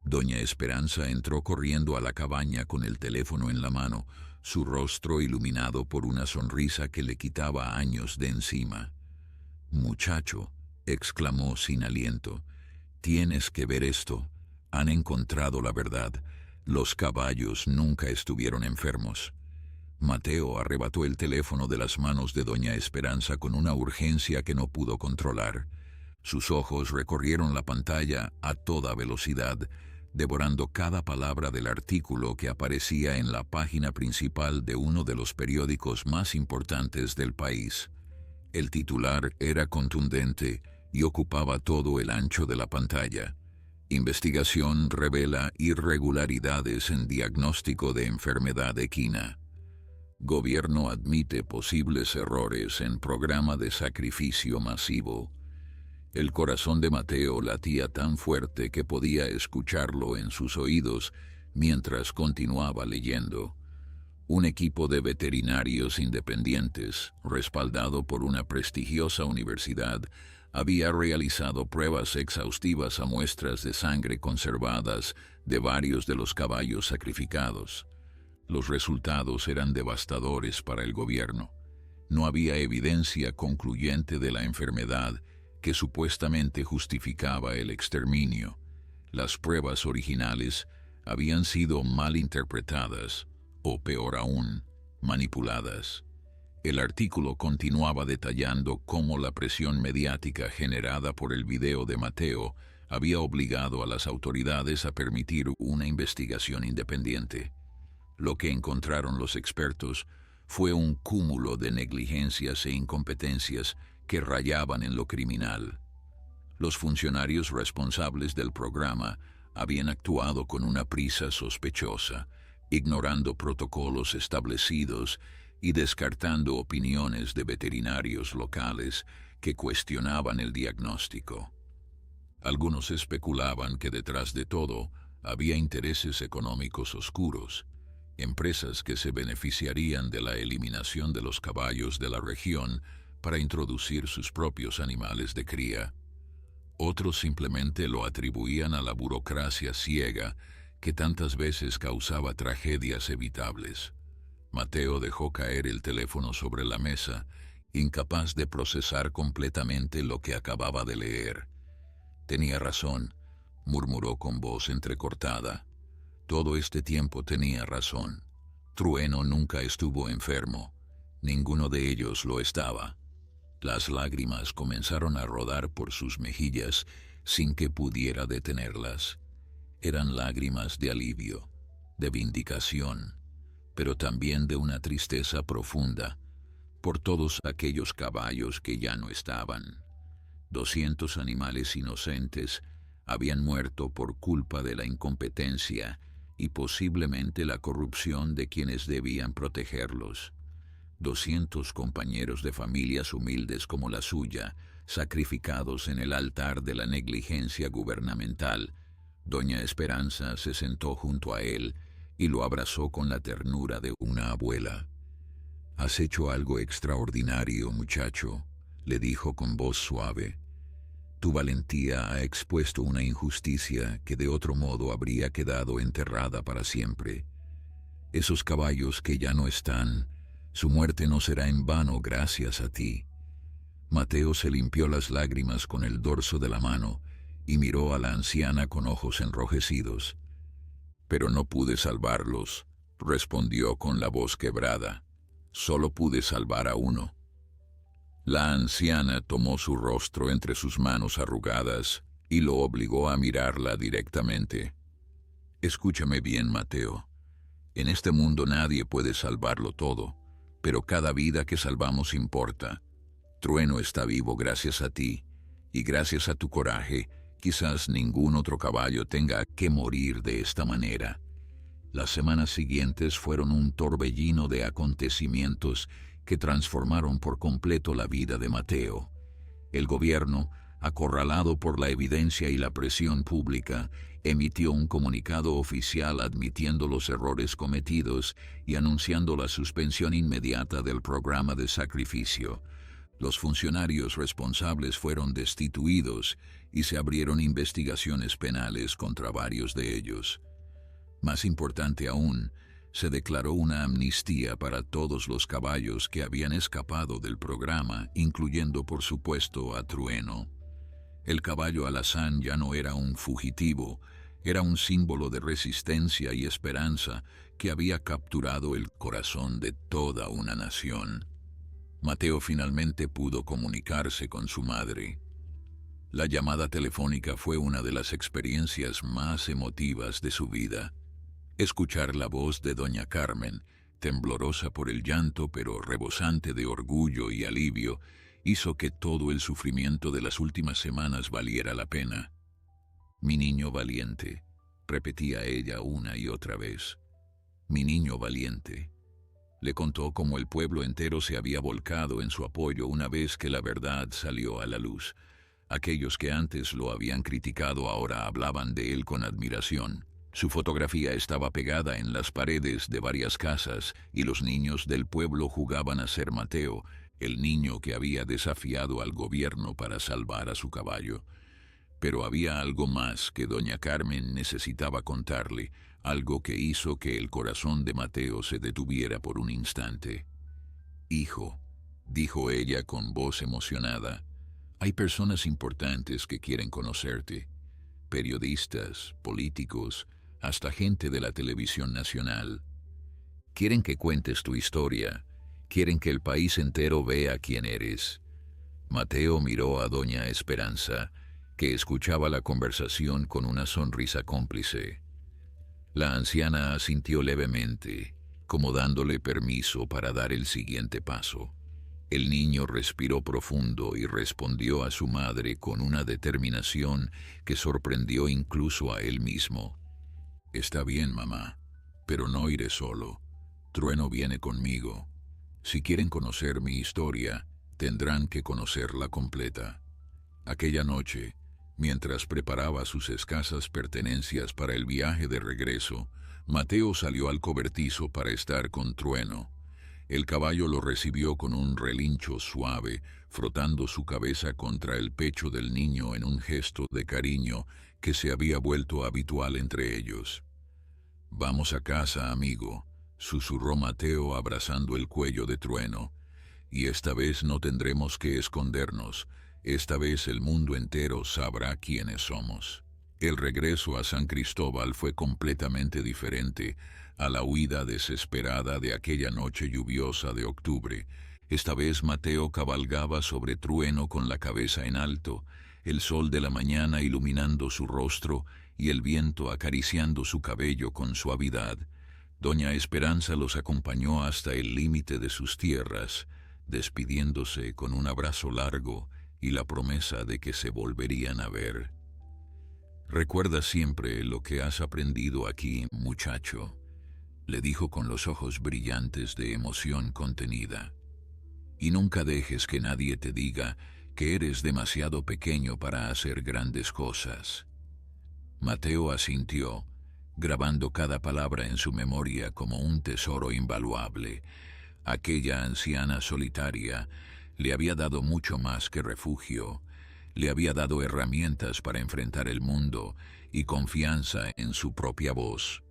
Doña Esperanza entró corriendo a la cabaña con el teléfono en la mano, su rostro iluminado por una sonrisa que le quitaba años de encima. «Muchacho», exclamó sin aliento, «tienes que ver esto. Han encontrado la verdad. Los caballos nunca estuvieron enfermos». Mateo arrebató el teléfono de las manos de Doña Esperanza con una urgencia que no pudo controlar. Sus ojos recorrieron la pantalla a toda velocidad, devorando cada palabra del artículo que aparecía en la página principal de uno de los periódicos más importantes del país. El titular era contundente y ocupaba todo el ancho de la pantalla. Investigación revela irregularidades en diagnóstico de enfermedad equina. Gobierno admite posibles errores en programa de sacrificio masivo. El corazón de Mateo latía tan fuerte que podía escucharlo en sus oídos mientras continuaba leyendo. Un equipo de veterinarios independientes, respaldado por una prestigiosa universidad, había realizado pruebas exhaustivas a muestras de sangre conservadas de varios de los caballos sacrificados. Los resultados eran devastadores para el gobierno. No había evidencia concluyente de la enfermedad que supuestamente justificaba el exterminio. Las pruebas originales habían sido mal interpretadas, o peor aún, manipuladas. El artículo continuaba detallando cómo la presión mediática generada por el video de Mateo había obligado a las autoridades a permitir una investigación independiente. Lo que encontraron los expertos fue un cúmulo de negligencias e incompetencias que rayaban en lo criminal. Los funcionarios responsables del programa habían actuado con una prisa sospechosa, ignorando protocolos establecidos y descartando opiniones de veterinarios locales que cuestionaban el diagnóstico. Algunos especulaban que detrás de todo había intereses económicos oscuros, empresas que se beneficiarían de la eliminación de los caballos de la región para introducir sus propios animales de cría. Otros simplemente lo atribuían a la burocracia ciega que tantas veces causaba tragedias evitables. Mateo dejó caer el teléfono sobre la mesa, incapaz de procesar completamente lo que acababa de leer. Tenía razón, murmuró con voz entrecortada. Todo este tiempo tenía razón. Trueno nunca estuvo enfermo. Ninguno de ellos lo estaba. Las lágrimas comenzaron a rodar por sus mejillas sin que pudiera detenerlas. Eran lágrimas de alivio, de vindicación, pero también de una tristeza profunda por todos aquellos caballos que ya no estaban. 200 animales inocentes habían muerto por culpa de la incompetencia y posiblemente la corrupción de quienes debían protegerlos. 200 compañeros de familias humildes como la suya, sacrificados en el altar de la negligencia gubernamental. Doña Esperanza se sentó junto a él y lo abrazó con la ternura de una abuela. «Has hecho algo extraordinario, muchacho», le dijo con voz suave. «Tu valentía ha expuesto una injusticia que de otro modo habría quedado enterrada para siempre. Esos caballos que ya no están, su muerte no será en vano gracias a ti». Mateo se limpió las lágrimas con el dorso de la mano y miró a la anciana con ojos enrojecidos. «Pero no pude salvarlos», respondió con la voz quebrada. «Solo pude salvar a uno». La anciana tomó su rostro entre sus manos arrugadas y lo obligó a mirarla directamente. «Escúchame bien, Mateo. En este mundo nadie puede salvarlo todo, pero cada vida que salvamos importa. Trueno está vivo gracias a ti, y gracias a tu coraje, quizás ningún otro caballo tenga que morir de esta manera». Las semanas siguientes fueron un torbellino de acontecimientos que transformaron por completo la vida de Mateo. El gobierno, acorralado por la evidencia y la presión pública, emitió un comunicado oficial admitiendo los errores cometidos y anunciando la suspensión inmediata del programa de sacrificio. Los funcionarios responsables fueron destituidos y se abrieron investigaciones penales contra varios de ellos. Más importante aún, se declaró una amnistía para todos los caballos que habían escapado del programa, incluyendo por supuesto a Trueno. El caballo alazán ya no era un fugitivo, era un símbolo de resistencia y esperanza que había capturado el corazón de toda una nación. Mateo finalmente pudo comunicarse con su madre. La llamada telefónica fue una de las experiencias más emotivas de su vida. Escuchar la voz de doña Carmen, temblorosa por el llanto pero rebosante de orgullo y alivio, hizo que todo el sufrimiento de las últimas semanas valiera la pena. «Mi niño valiente», repetía ella una y otra vez. «Mi niño valiente». Le contó cómo el pueblo entero se había volcado en su apoyo una vez que la verdad salió a la luz. Aquellos que antes lo habían criticado ahora hablaban de él con admiración. Su fotografía estaba pegada en las paredes de varias casas y los niños del pueblo jugaban a ser Mateo, el niño que había desafiado al gobierno para salvar a su caballo. Pero había algo más que doña Carmen necesitaba contarle, algo que hizo que el corazón de Mateo se detuviera por un instante. «Hijo», dijo ella con voz emocionada, «hay personas importantes que quieren conocerte. periodistas, políticos, hasta gente de la televisión nacional. Quieren que cuentes tu historia, quieren que el país entero vea quién eres. Mateo miró a doña Esperanza, que escuchaba la conversación con una sonrisa cómplice. La anciana asintió levemente, como dándole permiso para dar el siguiente paso. El niño respiró profundo y respondió a su madre con una determinación que sorprendió incluso a él mismo. «Está bien, mamá, pero no iré solo. Trueno viene conmigo. Si quieren conocer mi historia, tendrán que conocerla completa». Aquella noche, mientras preparaba sus escasas pertenencias para el viaje de regreso, Mateo salió al cobertizo para estar con Trueno. El caballo lo recibió con un relincho suave, frotando su cabeza contra el pecho del niño en un gesto de cariño que se había vuelto habitual entre ellos. «Vamos a casa, amigo», susurró Mateo abrazando el cuello de Trueno. «Y esta vez no tendremos que escondernos. Esta vez el mundo entero sabrá quiénes somos». El regreso a San Cristóbal fue completamente diferente a la huida desesperada de aquella noche lluviosa de octubre. Esta vez Mateo cabalgaba sobre Trueno con la cabeza en alto, el sol de la mañana iluminando su rostro y el viento acariciando su cabello con suavidad. Doña Esperanza los acompañó hasta el límite de sus tierras, despidiéndose con un abrazo largo y la promesa de que se volverían a ver. «Recuerda siempre lo que has aprendido aquí, muchacho», le dijo con los ojos brillantes de emoción contenida. «Y nunca dejes que nadie te diga que eres demasiado pequeño para hacer grandes cosas». Mateo asintió, grabando cada palabra en su memoria como un tesoro invaluable. Aquella anciana solitaria le había dado mucho más que refugio. Le había dado herramientas para enfrentar el mundo y confianza en su propia voz.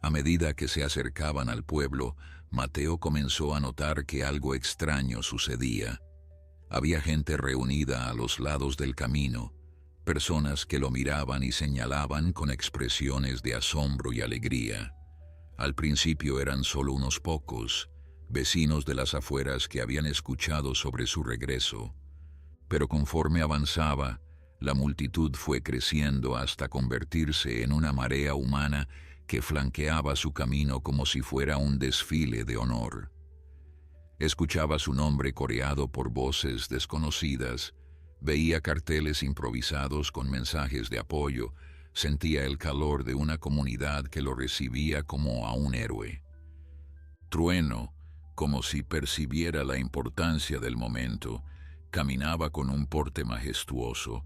A medida que se acercaban al pueblo, Mateo comenzó a notar que algo extraño sucedía. Había gente reunida a los lados del camino, personas que lo miraban y señalaban con expresiones de asombro y alegría. Al principio eran solo unos pocos, vecinos de las afueras que habían escuchado sobre su regreso. Pero conforme avanzaba, la multitud fue creciendo hasta convertirse en una marea humana que flanqueaba su camino como si fuera un desfile de honor. Escuchaba su nombre coreado por voces desconocidas, veía carteles improvisados con mensajes de apoyo, sentía el calor de una comunidad que lo recibía como a un héroe. Trueno, como si percibiera la importancia del momento, caminaba con un porte majestuoso,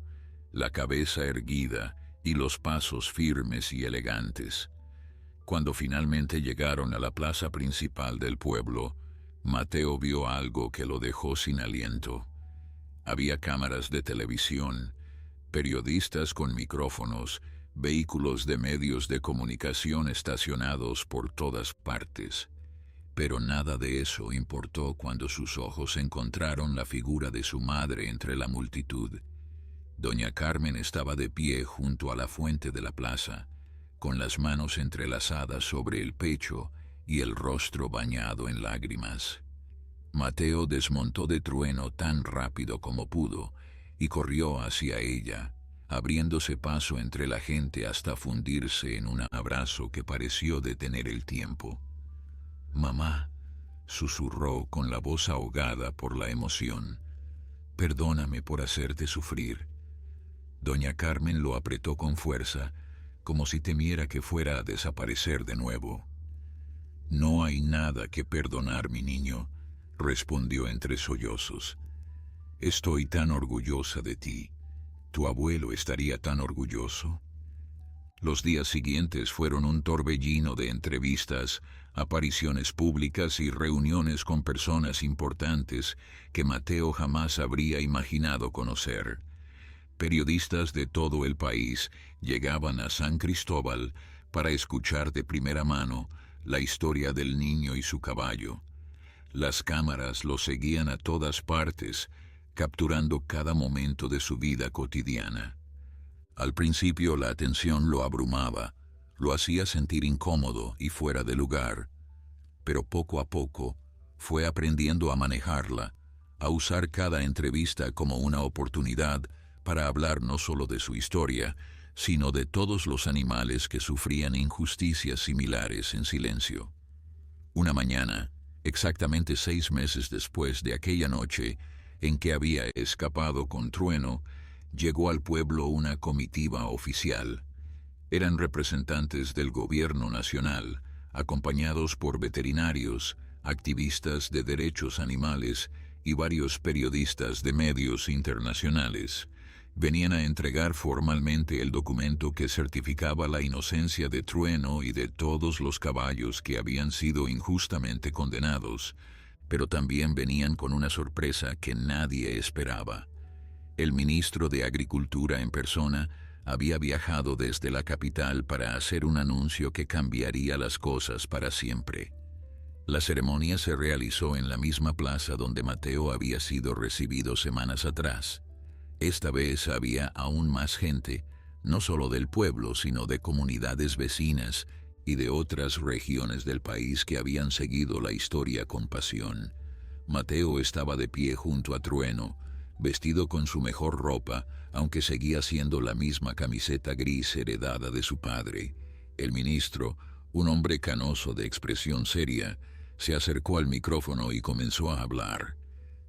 la cabeza erguida y los pasos firmes y elegantes. Cuando finalmente llegaron a la plaza principal del pueblo, Mateo vio algo que lo dejó sin aliento. Había cámaras de televisión, periodistas con micrófonos, vehículos de medios de comunicación estacionados por todas partes. Pero nada de eso importó cuando sus ojos encontraron la figura de su madre entre la multitud. Doña Carmen estaba de pie junto a la fuente de la plaza, con las manos entrelazadas sobre el pecho y el rostro bañado en lágrimas. Mateo desmontó de Trueno tan rápido como pudo y corrió hacia ella, abriéndose paso entre la gente hasta fundirse en un abrazo que pareció detener el tiempo. «Mamá», susurró con la voz ahogada por la emoción, «perdóname por hacerte sufrir». Doña Carmen lo apretó con fuerza, como si temiera que fuera a desaparecer de nuevo. «No hay nada que perdonar, mi niño», respondió entre sollozos. «Estoy tan orgullosa de ti. ¿Tu abuelo estaría tan orgulloso?» Los días siguientes fueron un torbellino de entrevistas, apariciones públicas y reuniones con personas importantes que Mateo jamás habría imaginado conocer. Periodistas de todo el país llegaban a San Cristóbal para escuchar de primera mano la historia del niño y su caballo. Las cámaras lo seguían a todas partes, capturando cada momento de su vida cotidiana. Al principio la atención lo abrumaba, lo hacía sentir incómodo y fuera de lugar, pero poco a poco fue aprendiendo a manejarla, a usar cada entrevista como una oportunidad para hablar no solo de su historia, sino de todos los animales que sufrían injusticias similares en silencio. Una mañana, exactamente 6 meses después de aquella noche en que había escapado con Trueno, llegó al pueblo una comitiva oficial. Eran representantes del gobierno nacional, acompañados por veterinarios, activistas de derechos animales y varios periodistas de medios internacionales. Venían a entregar formalmente el documento que certificaba la inocencia de Trueno y de todos los caballos que habían sido injustamente condenados, pero también venían con una sorpresa que nadie esperaba. El ministro de Agricultura en persona había viajado desde la capital para hacer un anuncio que cambiaría las cosas para siempre. La ceremonia se realizó en la misma plaza donde Mateo había sido recibido semanas atrás. Esta vez había aún más gente, no solo del pueblo, sino de comunidades vecinas y de otras regiones del país que habían seguido la historia con pasión. Mateo estaba de pie junto a Trueno, vestido con su mejor ropa, aunque seguía siendo la misma camiseta gris heredada de su padre. El ministro, un hombre canoso de expresión seria, se acercó al micrófono y comenzó a hablar.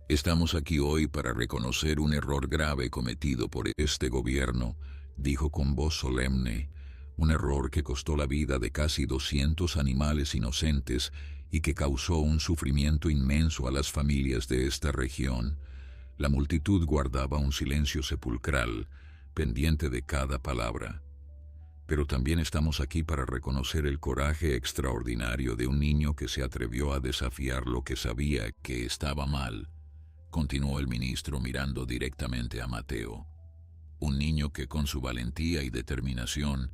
«Estamos aquí hoy para reconocer un error grave cometido por este gobierno», dijo con voz solemne, «un error que costó la vida de casi 200 animales inocentes y que causó un sufrimiento inmenso a las familias de esta región». La multitud guardaba un silencio sepulcral, pendiente de cada palabra. «Pero también estamos aquí para reconocer el coraje extraordinario de un niño que se atrevió a desafiar lo que sabía que estaba mal», continuó el ministro mirando directamente a Mateo. «Un niño que con su valentía y determinación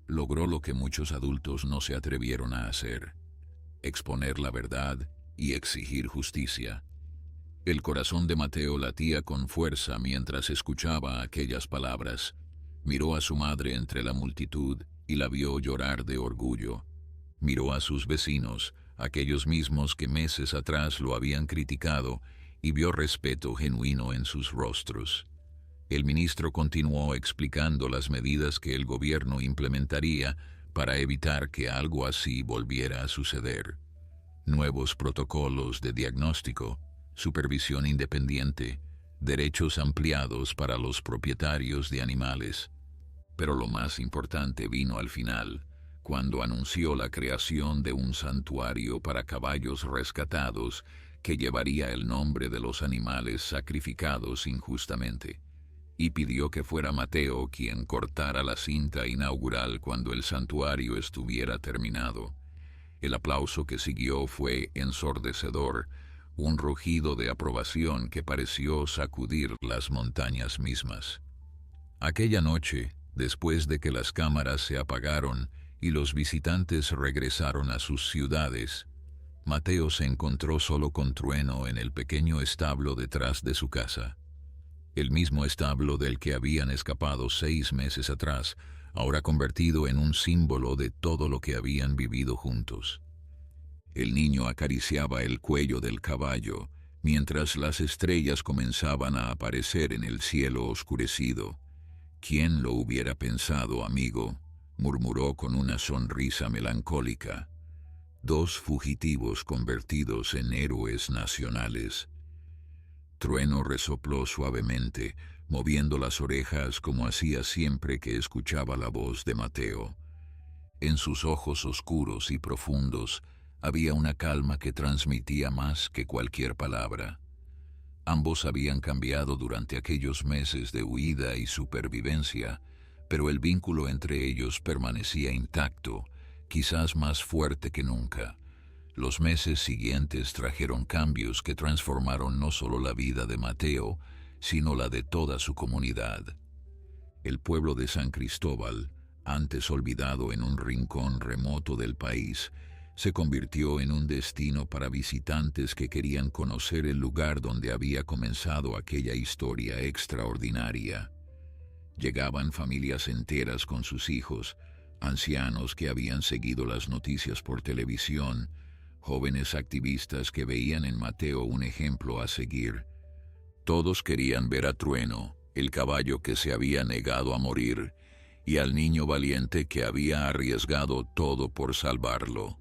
logró lo que muchos adultos no se atrevieron a hacer: exponer la verdad y exigir justicia». El corazón de Mateo latía con fuerza mientras escuchaba aquellas palabras. Miró a su madre entre la multitud y la vio llorar de orgullo. Miró a sus vecinos, aquellos mismos que meses atrás lo habían criticado, y vio respeto genuino en sus rostros. El ministro continuó explicando las medidas que el gobierno implementaría para evitar que algo así volviera a suceder. Nuevos protocolos de diagnóstico, supervisión independiente, derechos ampliados para los propietarios de animales. Pero lo más importante vino al final, cuando anunció la creación de un santuario para caballos rescatados que llevaría el nombre de los animales sacrificados injustamente, y pidió que fuera Mateo quien cortara la cinta inaugural cuando el santuario estuviera terminado. El aplauso que siguió fue ensordecedor, un rugido de aprobación que pareció sacudir las montañas mismas. Aquella noche, después de que las cámaras se apagaron y los visitantes regresaron a sus ciudades, Mateo se encontró solo con Trueno en el pequeño establo detrás de su casa. El mismo establo del que habían escapado 6 meses atrás, ahora convertido en un símbolo de todo lo que habían vivido juntos. El niño acariciaba el cuello del caballo, mientras las estrellas comenzaban a aparecer en el cielo oscurecido. «¿Quién lo hubiera pensado, amigo?», murmuró con una sonrisa melancólica. «2 fugitivos convertidos en héroes nacionales». Trueno resopló suavemente, moviendo las orejas como hacía siempre que escuchaba la voz de Mateo. En sus ojos oscuros y profundos había una calma que transmitía más que cualquier palabra. Ambos habían cambiado durante aquellos meses de huida y supervivencia, pero el vínculo entre ellos permanecía intacto, quizás más fuerte que nunca. Los meses siguientes trajeron cambios que transformaron no solo la vida de Mateo, sino la de toda su comunidad. El pueblo de San Cristóbal, antes olvidado en un rincón remoto del país, se convirtió en un destino para visitantes que querían conocer el lugar donde había comenzado aquella historia extraordinaria. Llegaban familias enteras con sus hijos, ancianos que habían seguido las noticias por televisión, jóvenes activistas que veían en Mateo un ejemplo a seguir. Todos querían ver a Trueno, el caballo que se había negado a morir, y al niño valiente que había arriesgado todo por salvarlo.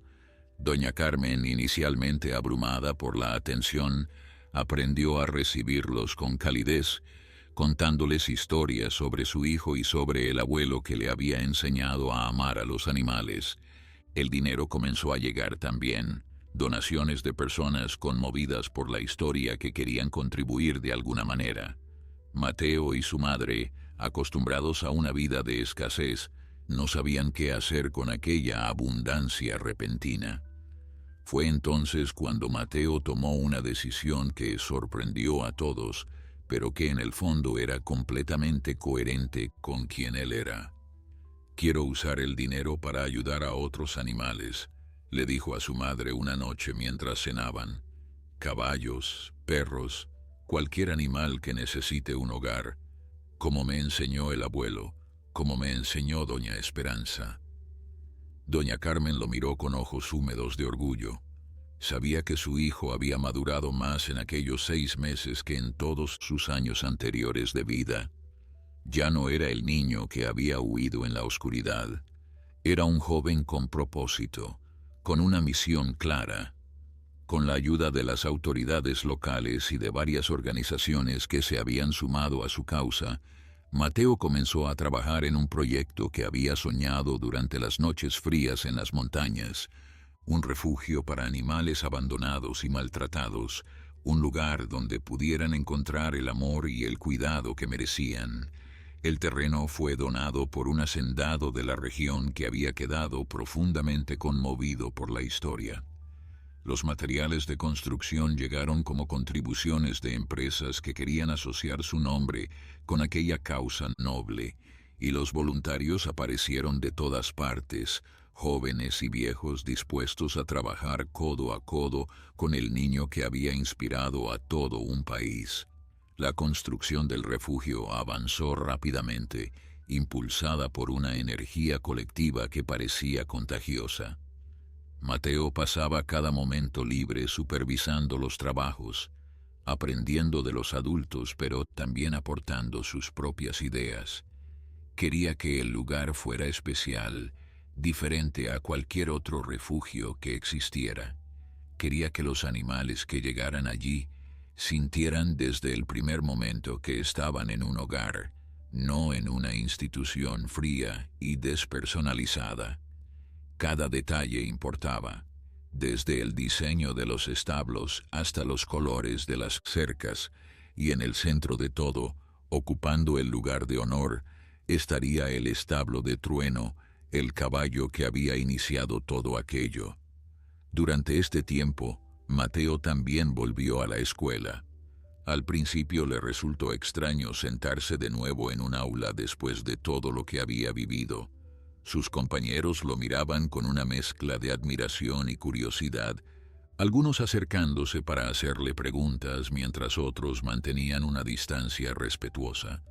Doña Carmen, inicialmente abrumada por la atención, aprendió a recibirlos con calidez, contándoles historias sobre su hijo y sobre el abuelo que le había enseñado a amar a los animales. El dinero comenzó a llegar también, donaciones de personas conmovidas por la historia que querían contribuir de alguna manera. Mateo y su madre, acostumbrados a una vida de escasez, no sabían qué hacer con aquella abundancia repentina. Fue entonces cuando Mateo tomó una decisión que sorprendió a todos, pero que en el fondo era completamente coherente con quien él era. «Quiero usar el dinero para ayudar a otros animales», le dijo a su madre una noche mientras cenaban. «Caballos, perros, cualquier animal que necesite un hogar, como me enseñó el abuelo, como me enseñó doña Esperanza». Doña Carmen lo miró con ojos húmedos de orgullo. Sabía que su hijo había madurado más en aquellos 6 meses que en todos sus años anteriores de vida. Ya no era el niño que había huido en la oscuridad. Era un joven con propósito, con una misión clara. Con la ayuda de las autoridades locales y de varias organizaciones que se habían sumado a su causa, Mateo comenzó a trabajar en un proyecto que había soñado durante las noches frías en las montañas, un refugio para animales abandonados y maltratados, un lugar donde pudieran encontrar el amor y el cuidado que merecían. El terreno fue donado por un hacendado de la región que había quedado profundamente conmovido por la historia. Los materiales de construcción llegaron como contribuciones de empresas que querían asociar su nombre con aquella causa noble, y los voluntarios aparecieron de todas partes, jóvenes y viejos dispuestos a trabajar codo a codo con el niño que había inspirado a todo un país. La construcción del refugio avanzó rápidamente, impulsada por una energía colectiva que parecía contagiosa. Mateo pasaba cada momento libre supervisando los trabajos, aprendiendo de los adultos, pero también aportando sus propias ideas. Quería que el lugar fuera especial, diferente a cualquier otro refugio que existiera. Quería que los animales que llegaran allí sintieran desde el primer momento que estaban en un hogar, no en una institución fría y despersonalizada. Cada detalle importaba, desde el diseño de los establos hasta los colores de las cercas, y en el centro de todo, ocupando el lugar de honor, estaría el establo de Trueno, el caballo que había iniciado todo aquello. Durante este tiempo, Mateo también volvió a la escuela. Al principio le resultó extraño sentarse de nuevo en un aula después de todo lo que había vivido. Sus compañeros lo miraban con una mezcla de admiración y curiosidad, algunos acercándose para hacerle preguntas mientras otros mantenían una distancia respetuosa.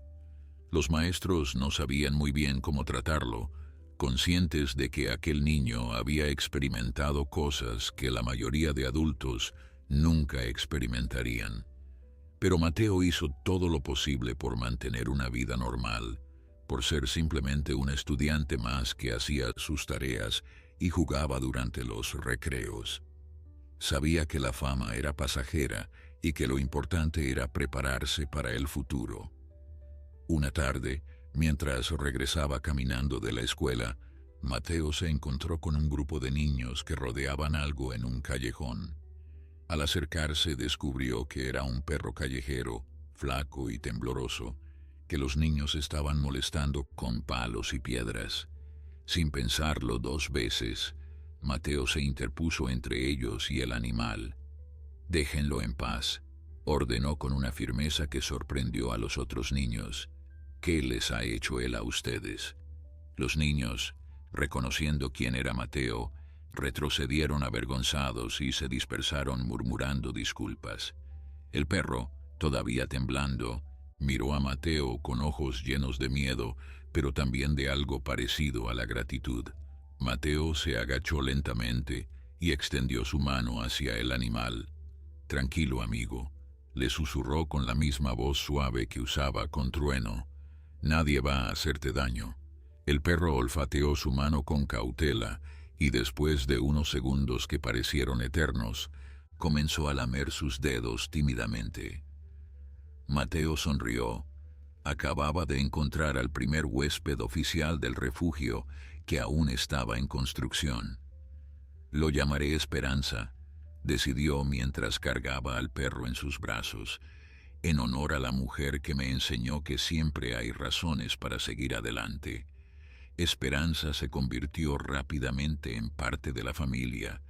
Los maestros no sabían muy bien cómo tratarlo, conscientes de que aquel niño había experimentado cosas que la mayoría de adultos nunca experimentarían. Pero Mateo hizo todo lo posible por mantener una vida normal, por ser simplemente un estudiante más que hacía sus tareas y jugaba durante los recreos. Sabía que la fama era pasajera y que lo importante era prepararse para el futuro. Una tarde, mientras regresaba caminando de la escuela, Mateo se encontró con un grupo de niños que rodeaban algo en un callejón. Al acercarse descubrió que era un perro callejero, flaco y tembloroso, que los niños estaban molestando con palos y piedras. Sin pensarlo 2 veces, Mateo se interpuso entre ellos y el animal. «Déjenlo en paz», ordenó con una firmeza que sorprendió a los otros niños. «¿Qué les ha hecho él a ustedes?». Los niños, reconociendo quién era Mateo, retrocedieron avergonzados y se dispersaron murmurando disculpas. El perro, todavía temblando, Miró a Mateo con ojos llenos de miedo, pero también de algo parecido a la gratitud. Mateo se agachó lentamente y extendió su mano hacia el animal. «Tranquilo, amigo», le susurró con la misma voz suave que usaba con Trueno. «Nadie va a hacerte daño». El perro olfateó su mano con cautela y después de unos segundos que parecieron eternos, comenzó a lamer sus dedos tímidamente. Mateo sonrió. Acababa de encontrar al primer huésped oficial del refugio que aún estaba en construcción. «Lo llamaré Esperanza», decidió mientras cargaba al perro en sus brazos, «en honor a la mujer que me enseñó que siempre hay razones para seguir adelante». Esperanza se convirtió rápidamente en parte de la familia.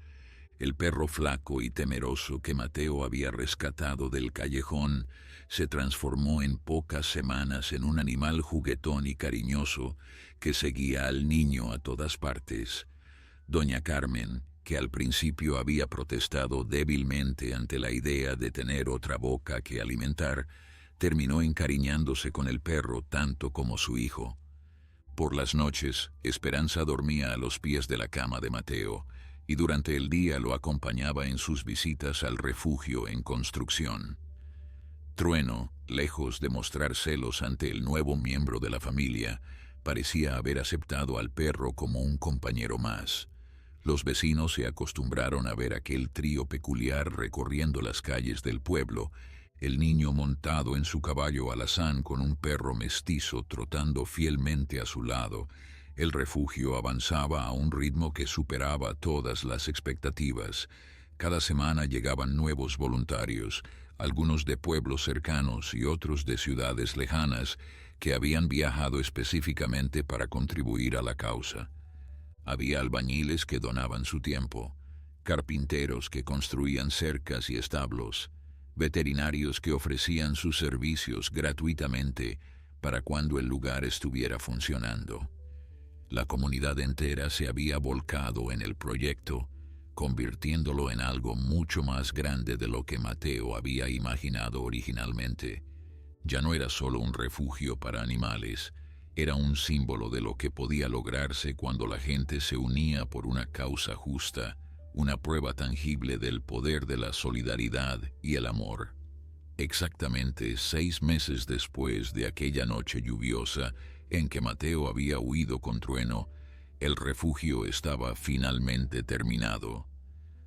El perro flaco y temeroso que Mateo había rescatado del callejón se transformó en pocas semanas en un animal juguetón y cariñoso que seguía al niño a todas partes. Doña Carmen, que al principio había protestado débilmente ante la idea de tener otra boca que alimentar, terminó encariñándose con el perro tanto como su hijo. Por las noches, Esperanza dormía a los pies de la cama de Mateo, y durante el día lo acompañaba en sus visitas al refugio en construcción. Trueno, lejos de mostrar celos ante el nuevo miembro de la familia, parecía haber aceptado al perro como un compañero más. Los vecinos se acostumbraron a ver aquel trío peculiar recorriendo las calles del pueblo, el niño montado en su caballo alazán con un perro mestizo trotando fielmente a su lado. El refugio avanzaba a un ritmo que superaba todas las expectativas. Cada semana llegaban nuevos voluntarios, algunos de pueblos cercanos y otros de ciudades lejanas, que habían viajado específicamente para contribuir a la causa. Había albañiles que donaban su tiempo, carpinteros que construían cercas y establos, veterinarios que ofrecían sus servicios gratuitamente para cuando el lugar estuviera funcionando. La comunidad entera se había volcado en el proyecto, convirtiéndolo en algo mucho más grande de lo que Mateo había imaginado originalmente. Ya no era solo un refugio para animales, era un símbolo de lo que podía lograrse cuando la gente se unía por una causa justa, una prueba tangible del poder de la solidaridad y el amor. Exactamente 6 meses después de aquella noche lluviosa en que Mateo había huido con Trueno, el refugio estaba finalmente terminado.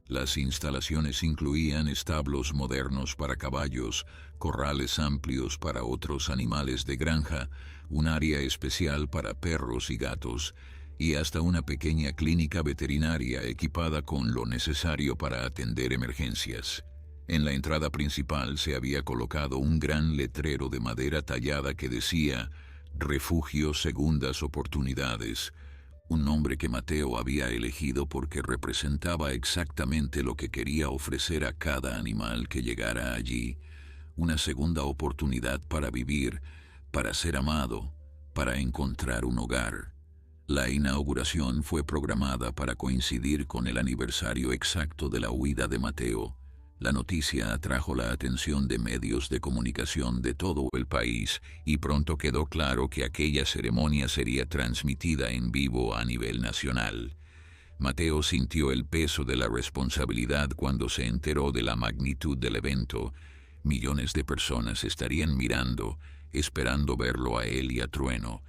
Las instalaciones incluían establos modernos para caballos, corrales amplios para otros animales de granja, un área especial para perros y gatos, y hasta una pequeña clínica veterinaria equipada con lo necesario para atender emergencias. En la entrada principal se había colocado un gran letrero de madera tallada que decía «Refugio Segundas Oportunidades», un nombre que Mateo había elegido porque representaba exactamente lo que quería ofrecer a cada animal que llegara allí: una segunda oportunidad para vivir, para ser amado, para encontrar un hogar. La inauguración fue programada para coincidir con el aniversario exacto de la huida de Mateo. La noticia atrajo la atención de medios de comunicación de todo el país y pronto quedó claro que aquella ceremonia sería transmitida en vivo a nivel nacional. Mateo sintió el peso de la responsabilidad cuando se enteró de la magnitud del evento. Millones de personas estarían mirando, esperando verlo a él y a Trueno,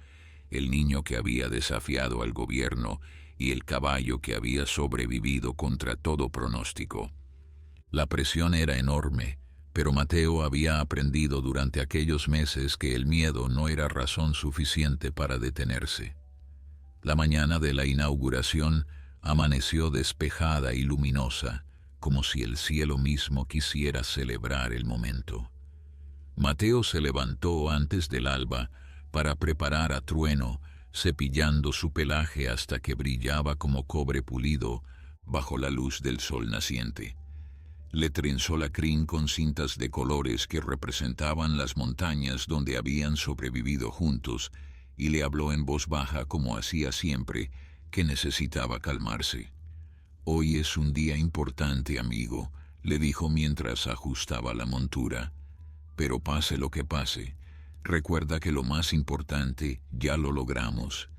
el niño que había desafiado al gobierno y el caballo que había sobrevivido contra todo pronóstico. La presión era enorme, pero Mateo había aprendido durante aquellos meses que el miedo no era razón suficiente para detenerse. La mañana de la inauguración amaneció despejada y luminosa, como si el cielo mismo quisiera celebrar el momento. Mateo se levantó antes del alba para preparar a Trueno, cepillando su pelaje hasta que brillaba como cobre pulido bajo la luz del sol naciente. Le trenzó la crin con cintas de colores que representaban las montañas donde habían sobrevivido juntos y le habló en voz baja como hacía siempre, que necesitaba calmarse. «Hoy es un día importante, amigo», le dijo mientras ajustaba la montura. «Pero pase lo que pase, Recuerda que lo más importante ya lo logramos.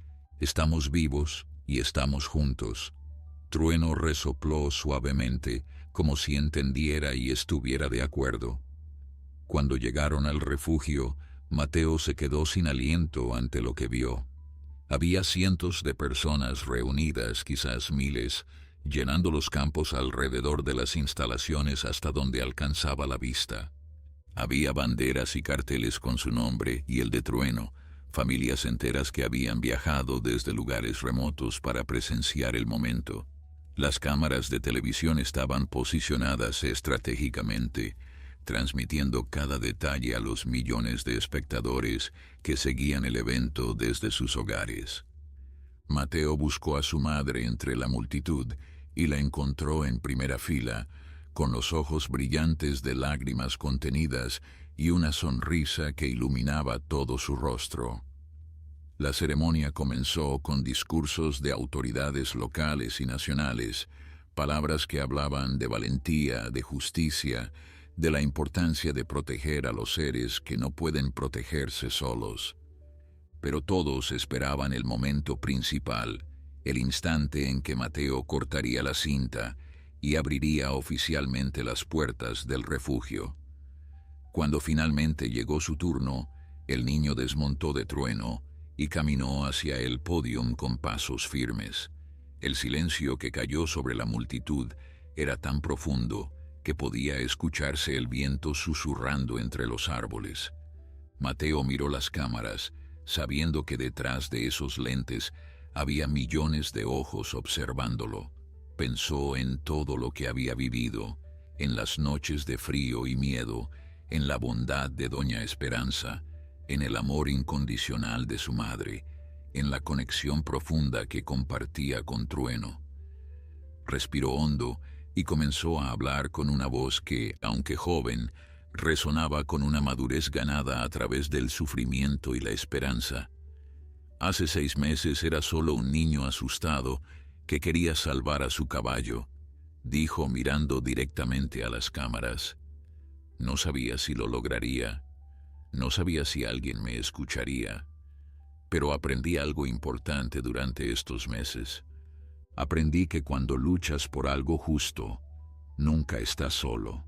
Estamos vivos y estamos juntos. Trueno resopló suavemente, como si entendiera y estuviera de acuerdo. Cuando llegaron al refugio, Mateo se quedó sin aliento ante lo que vio. Había cientos de personas reunidas, quizás miles, llenando los campos alrededor de las instalaciones hasta donde alcanzaba la vista. Había banderas y carteles con su nombre y el de Trueno, familias enteras que habían viajado desde lugares remotos para presenciar el momento. Las cámaras de televisión estaban posicionadas estratégicamente, transmitiendo cada detalle a los millones de espectadores que seguían el evento desde sus hogares. Mateo buscó a su madre entre la multitud y la encontró en primera fila, con los ojos brillantes de lágrimas contenidas y una sonrisa que iluminaba todo su rostro. La ceremonia comenzó con discursos de autoridades locales y nacionales, palabras que hablaban de valentía, de justicia, de la importancia de proteger a los seres que no pueden protegerse solos. Pero todos esperaban el momento principal, el instante en que Mateo cortaría la cinta y abriría oficialmente las puertas del refugio. Cuando finalmente llegó su turno, el niño desmontó de Trueno y caminó hacia el pódium con pasos firmes. El silencio que cayó sobre la multitud era tan profundo que podía escucharse el viento susurrando entre los árboles. Mateo miró las cámaras, sabiendo que detrás de esos lentes había millones de ojos observándolo. Pensó en todo lo que había vivido, en las noches de frío y miedo, en la bondad de Doña Esperanza, en el amor incondicional de su madre, en la conexión profunda que compartía con Trueno. Respiró hondo y comenzó a hablar con una voz que, aunque joven, resonaba con una madurez ganada a través del sufrimiento y la esperanza. Hace 6 meses era solo un niño asustado que quería salvar a su caballo, dijo mirando directamente a las cámaras. No sabía si lo lograría, no sabía si alguien me escucharía, pero aprendí algo importante durante estos meses. Aprendí que cuando luchas por algo justo, nunca estás solo.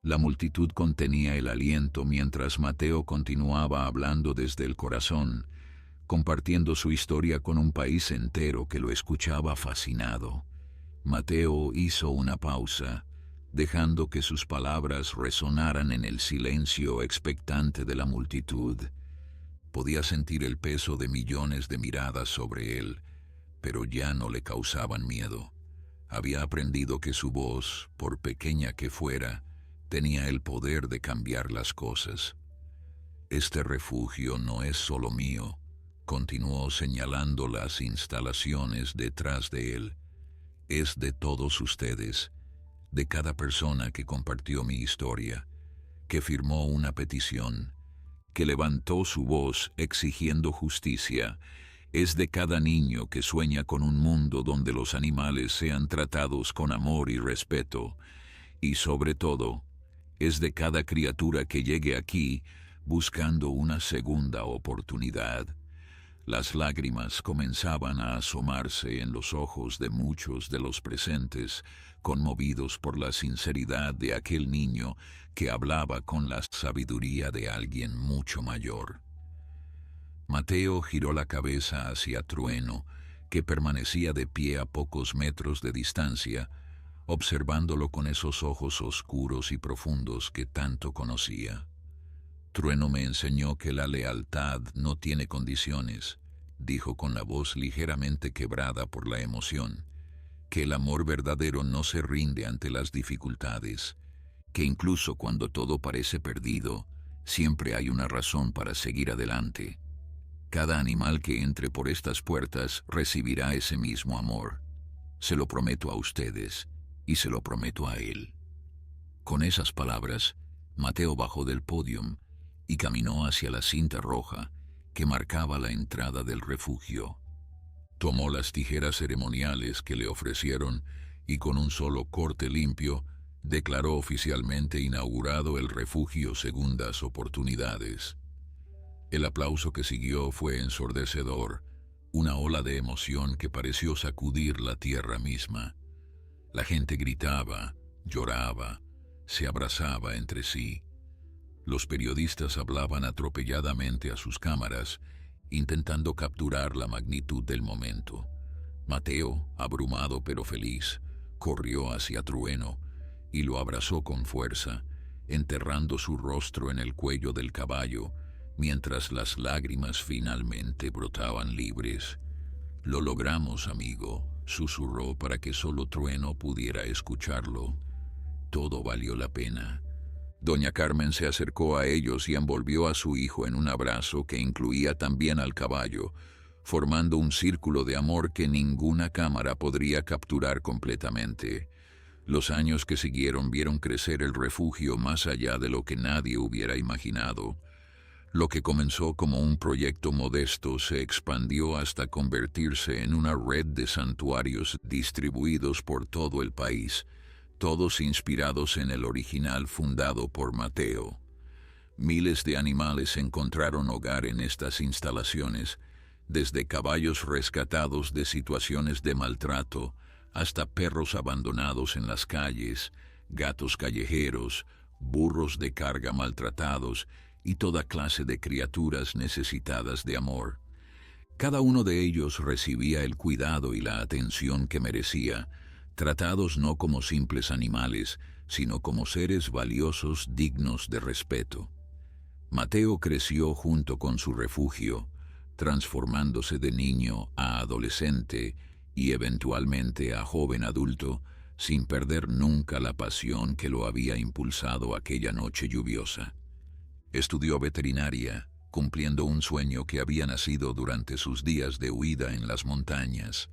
La multitud contenía el aliento mientras Mateo continuaba hablando desde el corazón, compartiendo su historia con un país entero que lo escuchaba fascinado. Mateo hizo una pausa, dejando que sus palabras resonaran en el silencio expectante de la multitud. Podía sentir el peso de millones de miradas sobre él, pero ya no le causaban miedo. Había aprendido que su voz, por pequeña que fuera, tenía el poder de cambiar las cosas. Este refugio no es solo mío, continuó señalando las instalaciones detrás de él. Es de todos ustedes, de cada persona que compartió mi historia, que firmó una petición, que levantó su voz exigiendo justicia. Es de cada niño que sueña con un mundo donde los animales sean tratados con amor y respeto. Y sobre todo, es de cada criatura que llegue aquí buscando una segunda oportunidad. Las lágrimas comenzaban a asomarse en los ojos de muchos de los presentes, conmovidos por la sinceridad de aquel niño que hablaba con la sabiduría de alguien mucho mayor. Mateo giró la cabeza hacia Trueno, que permanecía de pie a pocos metros de distancia, observándolo con esos ojos oscuros y profundos que tanto conocía. Trueno me enseñó que la lealtad no tiene condiciones, dijo con la voz ligeramente quebrada por la emoción, que el amor verdadero no se rinde ante las dificultades, que incluso cuando todo parece perdido, siempre hay una razón para seguir adelante. Cada animal que entre por estas puertas recibirá ese mismo amor. Se lo prometo a ustedes y se lo prometo a él. Con esas palabras, Mateo bajó del pódium y caminó hacia la cinta roja que marcaba la entrada del refugio. Tomó las tijeras ceremoniales que le ofrecieron y con un solo corte limpio, declaró oficialmente inaugurado el refugio Segundas Oportunidades. El aplauso que siguió fue ensordecedor, una ola de emoción que pareció sacudir la tierra misma. La gente gritaba, lloraba, se abrazaba entre sí. Los periodistas hablaban atropelladamente a sus cámaras, intentando capturar la magnitud del momento. Mateo, abrumado pero feliz, corrió hacia Trueno y lo abrazó con fuerza, enterrando su rostro en el cuello del caballo, mientras las lágrimas finalmente brotaban libres. «Lo logramos, amigo», susurró para que solo Trueno pudiera escucharlo. «Todo valió la pena». Doña Carmen se acercó a ellos y envolvió a su hijo en un abrazo que incluía también al caballo, formando un círculo de amor que ninguna cámara podría capturar completamente. Los años que siguieron vieron crecer el refugio más allá de lo que nadie hubiera imaginado. Lo que comenzó como un proyecto modesto se expandió hasta convertirse en una red de santuarios distribuidos por todo el país, todos inspirados en el original fundado por Mateo. Miles de animales encontraron hogar en estas instalaciones, desde caballos rescatados de situaciones de maltrato hasta perros abandonados en las calles, gatos callejeros, burros de carga maltratados y toda clase de criaturas necesitadas de amor. Cada uno de ellos recibía el cuidado y la atención que merecía, tratados no como simples animales, sino como seres valiosos dignos de respeto. Mateo creció junto con su refugio, transformándose de niño a adolescente y eventualmente a joven adulto, sin perder nunca la pasión que lo había impulsado aquella noche lluviosa. Estudió veterinaria, cumpliendo un sueño que había nacido durante sus días de huida en las montañas.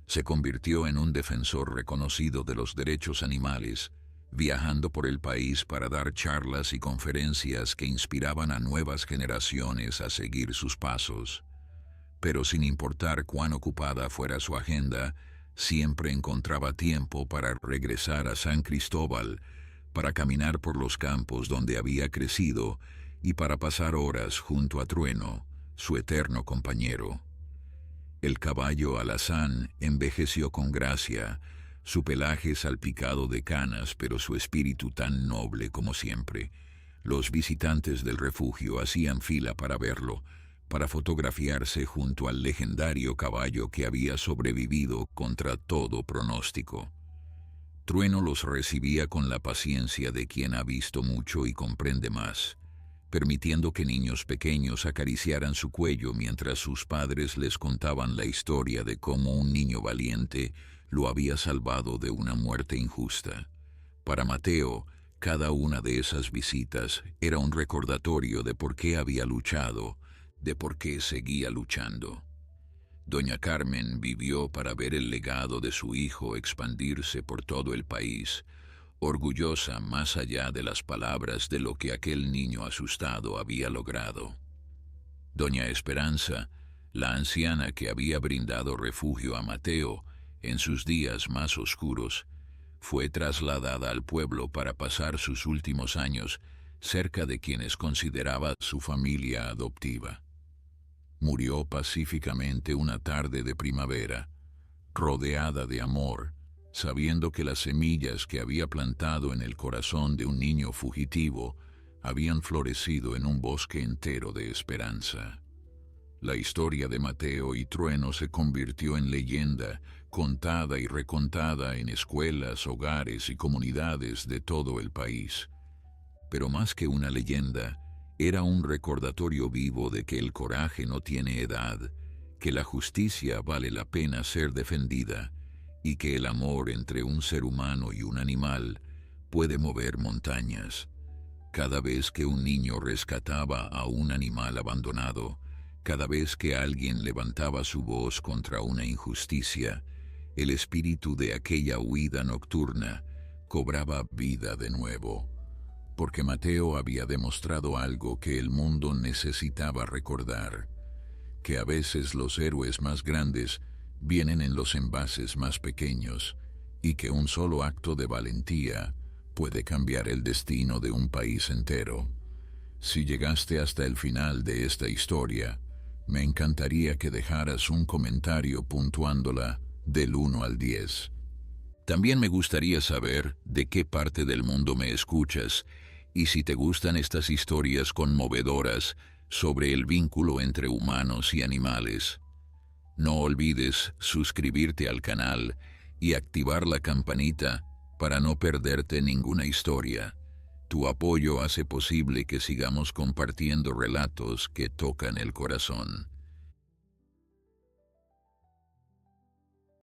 Se convirtió en un defensor reconocido de los derechos animales, viajando por el país para dar charlas y conferencias que inspiraban a nuevas generaciones a seguir sus pasos. Pero sin importar cuán ocupada fuera su agenda, siempre encontraba tiempo para regresar a San Cristóbal, para caminar por los campos donde había crecido y para pasar horas junto a Trueno, su eterno compañero. El caballo alazán envejeció con gracia, su pelaje salpicado de canas, pero su espíritu tan noble como siempre. Los visitantes del refugio hacían fila para verlo, para fotografiarse junto al legendario caballo que había sobrevivido contra todo pronóstico. Trueno los recibía con la paciencia de quien ha visto mucho y comprende más, permitiendo que niños pequeños acariciaran su cuello mientras sus padres les contaban la historia de cómo un niño valiente lo había salvado de una muerte injusta. Para Mateo, cada una de esas visitas era un recordatorio de por qué había luchado, de por qué seguía luchando. Doña Carmen vivió para ver el legado de su hijo expandirse por todo el país, orgullosa más allá de las palabras de lo que aquel niño asustado había logrado. Doña Esperanza, la anciana que había brindado refugio a Mateo en sus días más oscuros, fue trasladada al pueblo para pasar sus últimos años cerca de quienes consideraba su familia adoptiva. Murió pacíficamente una tarde de primavera, rodeada de amor, sabiendo que las semillas que había plantado en el corazón de un niño fugitivo habían florecido en un bosque entero de esperanza. La historia de Mateo y Trueno se convirtió en leyenda, contada y recontada en escuelas, hogares y comunidades de todo el país. Pero más que una leyenda, era un recordatorio vivo de que el coraje no tiene edad, que la justicia vale la pena ser defendida y que el amor entre un ser humano y un animal puede mover montañas. Cada vez que un niño rescataba a un animal abandonado, cada vez que alguien levantaba su voz contra una injusticia, el espíritu de aquella huida nocturna cobraba vida de nuevo. Porque Mateo había demostrado algo que el mundo necesitaba recordar, que a veces los héroes más grandes vienen en los envases más pequeños y que un solo acto de valentía puede cambiar el destino de un país entero. Si llegaste hasta el final de esta historia, me encantaría que dejaras un comentario puntuándola del 1 al 10. También me gustaría saber de qué parte del mundo me escuchas y si te gustan estas historias conmovedoras sobre el vínculo entre humanos y animales. No olvides suscribirte al canal y activar la campanita para no perderte ninguna historia. Tu apoyo hace posible que sigamos compartiendo relatos que tocan el corazón.